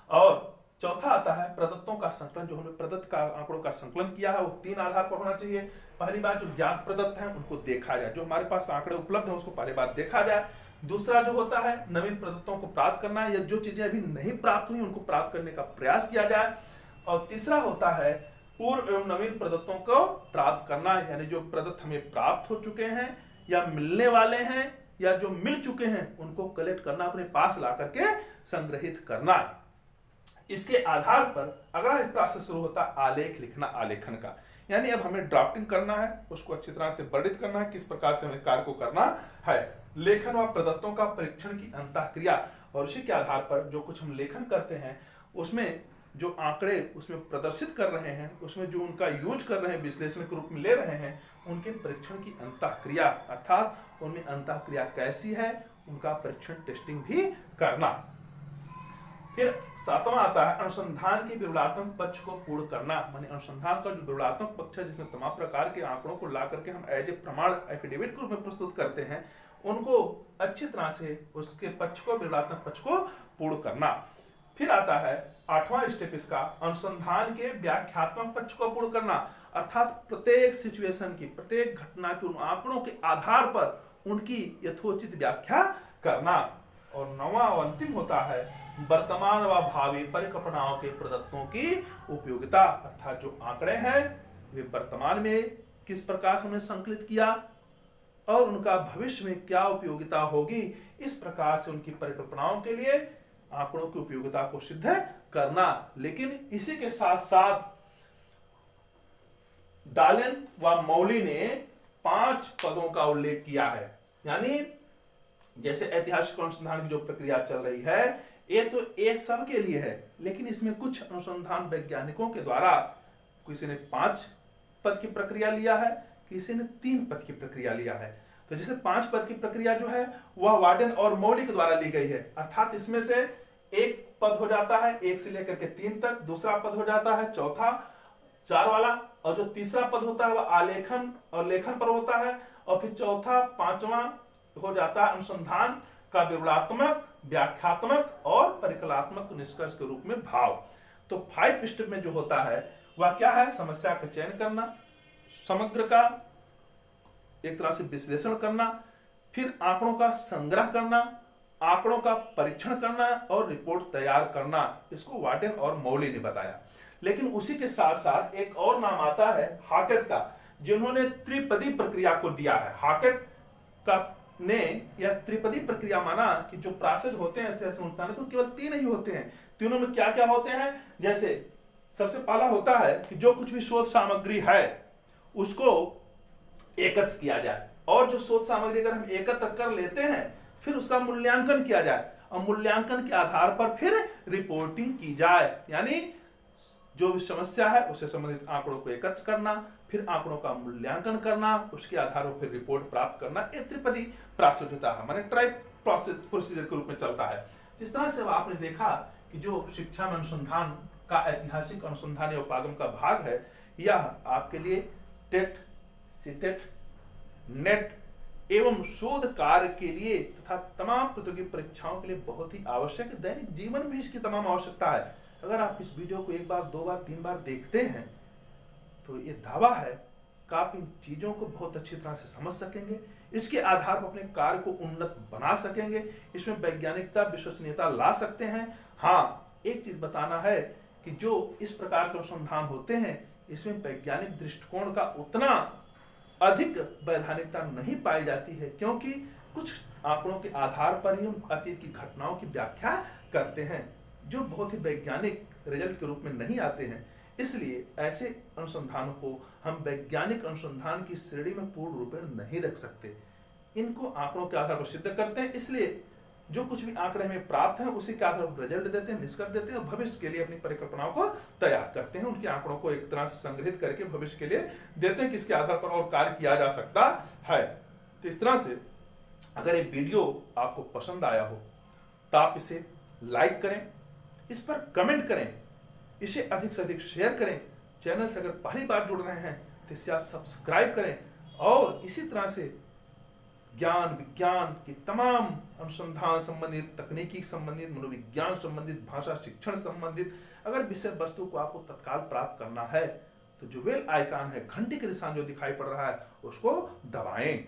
Speaker 1: और चौथा आता है प्रदत्तों का संकलन, जो हमने प्रदत्त का आंकड़ों का संकलन किया है वो 3 आधार पर होना चाहिए। पहली बात, जो ज्ञात प्रदत्त है उनको देखा जाए, जो हमारे पास आंकड़े उपलब्ध है उसको पहली बात देखा जाए। दूसरा जो होता है नवीन प्रदत्तों को प्राप्त करना, या जो चीजें अभी नहीं प्राप्त हुई उनको प्राप्त करने का प्रयास किया जाए। और तीसरा होता है पूर्व एवं नवीन प्रदत्तों को प्राप्त करना, यानी जो प्रदत्त हमें प्राप्त हो चुके हैं या मिलने वाले हैं या जो मिल चुके हैं उनको कलेक्ट करना, अपने पास ला करके संग्रहित करना। इसके आधार पर अगला प्रोसेस शुरू होता है आलेख लिखना, आलेखन का, यानी अब हमें ड्राफ्टिंग करना है, उसको अच्छी तरह से वर्णित करना है, किस प्रकार से हमें कार्य को करना है। लेखन व प्रदत्तों का परीक्षण की अंतःक्रिया, और इसी के आधार पर जो कुछ हम लेखन करते हैं उसमें जो आंकड़े उसमें प्रदर्शित कर रहे हैं, उसमें जो उनका यूज कर रहे हैं, विश्लेषण के रूप में ले रहे हैं, उनके परीक्षण की अंतःक्रिया, अर्थात उनमें अंतःक्रिया कैसी है उनका परीक्षण टेस्टिंग भी करना। फिर 7वां आता है अनुसंधान के विवरणात्मक पक्ष को पूर्ण करना, माने अनुसंधान का जो विवरणात्मक पक्ष है जिसमें तमाम प्रकार के आंकड़ों को ला करके हम एज ए प्रमाण एफिडेविट के रूप में प्रस्तुत करते हैं, उनको अच्छी तरह से उसके पक्ष को, विवरणात्मक पक्ष को पूर्ण करना। फिर आता है 8वां स्टेप इसका, अनुसंधान के व्याख्यात्मक पक्ष को पूर्ण करना, अर्थात प्रत्येक सिचुएशन की, प्रत्येक घटना के उन आंकड़ों के आधार पर उनकी यथोचित व्याख्या करना। और 9वां और अंतिम होता है वर्तमान व भावी परिकल्पनाओं के प्रदत्तों की उपयोगिता, अर्थात जो आंकड़े हैं वे वर्तमान में किस प्रकार से उन्हें संकलित किया और उनका भविष्य में क्या उपयोगिता होगी, इस प्रकार से उनकी परिकल्पनाओं के लिए आंकड़ों की उपयोगिता को सिद्ध करना। लेकिन इसी के साथ साथ डालेन व मौली ने 5 पदों का उल्लेख किया है, यानी जैसे ऐतिहासिक अनुसंधान की जो प्रक्रिया चल रही है ये तो एक सब के लिए है, लेकिन इसमें कुछ अनुसंधान वैज्ञानिकों के द्वारा किसी ने 5 पद की प्रक्रिया लिया है, किसी ने 3 पद की प्रक्रिया लिया है। तो जैसे 5 पद की प्रक्रिया जो है वह वार्डन और मौलिक के द्वारा ली गई है, अर्थात इसमें से एक पद हो जाता है 1 से लेकर के 3 तक, दूसरा पद हो जाता है चौथा 4 वाला, और जो तीसरा पद होता है वह आलेखन और लेखन पर होता है, और फिर चौथा 5वां हो जाता है अनुसंधान का विवरणात्मक, व्याख्यात्मक और परिकल्पनात्मक निष्कर्ष के रूप में भाव। तो 5 स्टेप में जो होता है वह क्या है, समस्या का चयन करना, समग्र का एक तरह से विश्लेषण करना, फिर आंकड़ों का संग्रह करना, आंकड़ों का परीक्षण करना और रिपोर्ट तैयार करना। इसको वार्डन और मौली ने बताया। लेकिन उसी के साथ साथ एक और नाम आता है हाकेट का, जिन्होंने त्रिपदी प्रक्रिया को दिया है। हाकेट का ने यह त्रिपदी प्रक्रिया माना कि जो प्रोसेस होते हैं तो केवल 3 ही होते हैं। तीनों में क्या क्या होते हैं, जैसे सबसे पहला होता है कि जो कुछ भी शोध सामग्री है उसको एकत्र किया जाए, और जो शोध सामग्री अगर हम एकत्र कर लेते हैं फिर उसका मूल्यांकन किया जाए, और मूल्यांकन के आधार पर फिर रिपोर्टिंग की जाए, यानी जो भी समस्या है उससे संबंधित आंकड़ों को एकत्र करना, फिर आंकड़ों का मूल्यांकन करना, उसके आधार पर फिर रिपोर्ट प्राप्त करना। एक त्रिपदी प्रोसेस होता है, माने ट्राइप प्रोसीजर के रूप में चलता है। इस तरह से आपने देखा कि जो शिक्षा में अनुसंधान का ऐतिहासिक अनुसंधान या उपागम का भाग है, यह आपके लिए टेट, सीटेट, नेट एवं शोध कार्य के लिए तथा तमाम प्रतियोगी परीक्षाओं के लिए बहुत ही आवश्यक है। दैनिक जीवन में इसकी तमाम आवश्यकता है। अगर आप इस वीडियो को 1 बार 2 बार 3 बार देखते हैं तो ये दावा है कि आप इन चीजों को बहुत अच्छी तरह से समझ सकेंगे, इसके आधार पर अपने कार्य को उन्नत बना सकेंगे, इसमें वैज्ञानिकता, विश्वसनीयता ला सकते हैं। हाँ, एक चीज बताना है कि जो इस प्रकार के अनुसंधान होते हैं इसमें वैज्ञानिक दृष्टिकोण का उतना अधिक वैधानिकता नहीं पाई जाती है, क्योंकि कुछ आंकड़ों के आधार पर ही हम अतीत की घटनाओं की व्याख्या करते हैं जो बहुत ही वैज्ञानिक रिजल्ट के रूप में नहीं आते हैं। इसलिए ऐसे अनुसंधानों को हम वैज्ञानिक अनुसंधान की श्रेणी में पूर्ण रूप में नहीं रख सकते। इनको आंकड़ों के आधार पर सिद्ध करते हैं, इसलिए जो कुछ भी आंकड़े हमें प्राप्त हैं उसी के आधार पर रिजल्ट देते हैं, निष्कर्ष देते हैं और भविष्य के लिए अपनी परिकल्पनाओं को तैयार करते हैं। उनके आंकड़ों को एक तरह से संग्रहित करके भविष्य के लिए देते हैं, किसके आधार पर और कार्य किया जा सकता है। तो इस तरह से अगर ये वीडियो आपको पसंद आया हो तो आप इसे लाइक करें, इस पर कमेंट करें, इसे अधिक से अधिक शेयर करें। चैनल से अगर पहली बार जुड़ रहे हैं तो इसे आप सब्सक्राइब करें और इसी तरह से ज्ञान विज्ञान की तमाम अनुसंधान संबंधित, तकनीकी संबंधित, मनोविज्ञान संबंधित, भाषा शिक्षण संबंधित अगर विषय वस्तु को आपको तत्काल प्राप्त करना है तो जो बेल आइकन है, घंटी के निशान जो दिखाई पड़ रहा है, उसको दबाएं।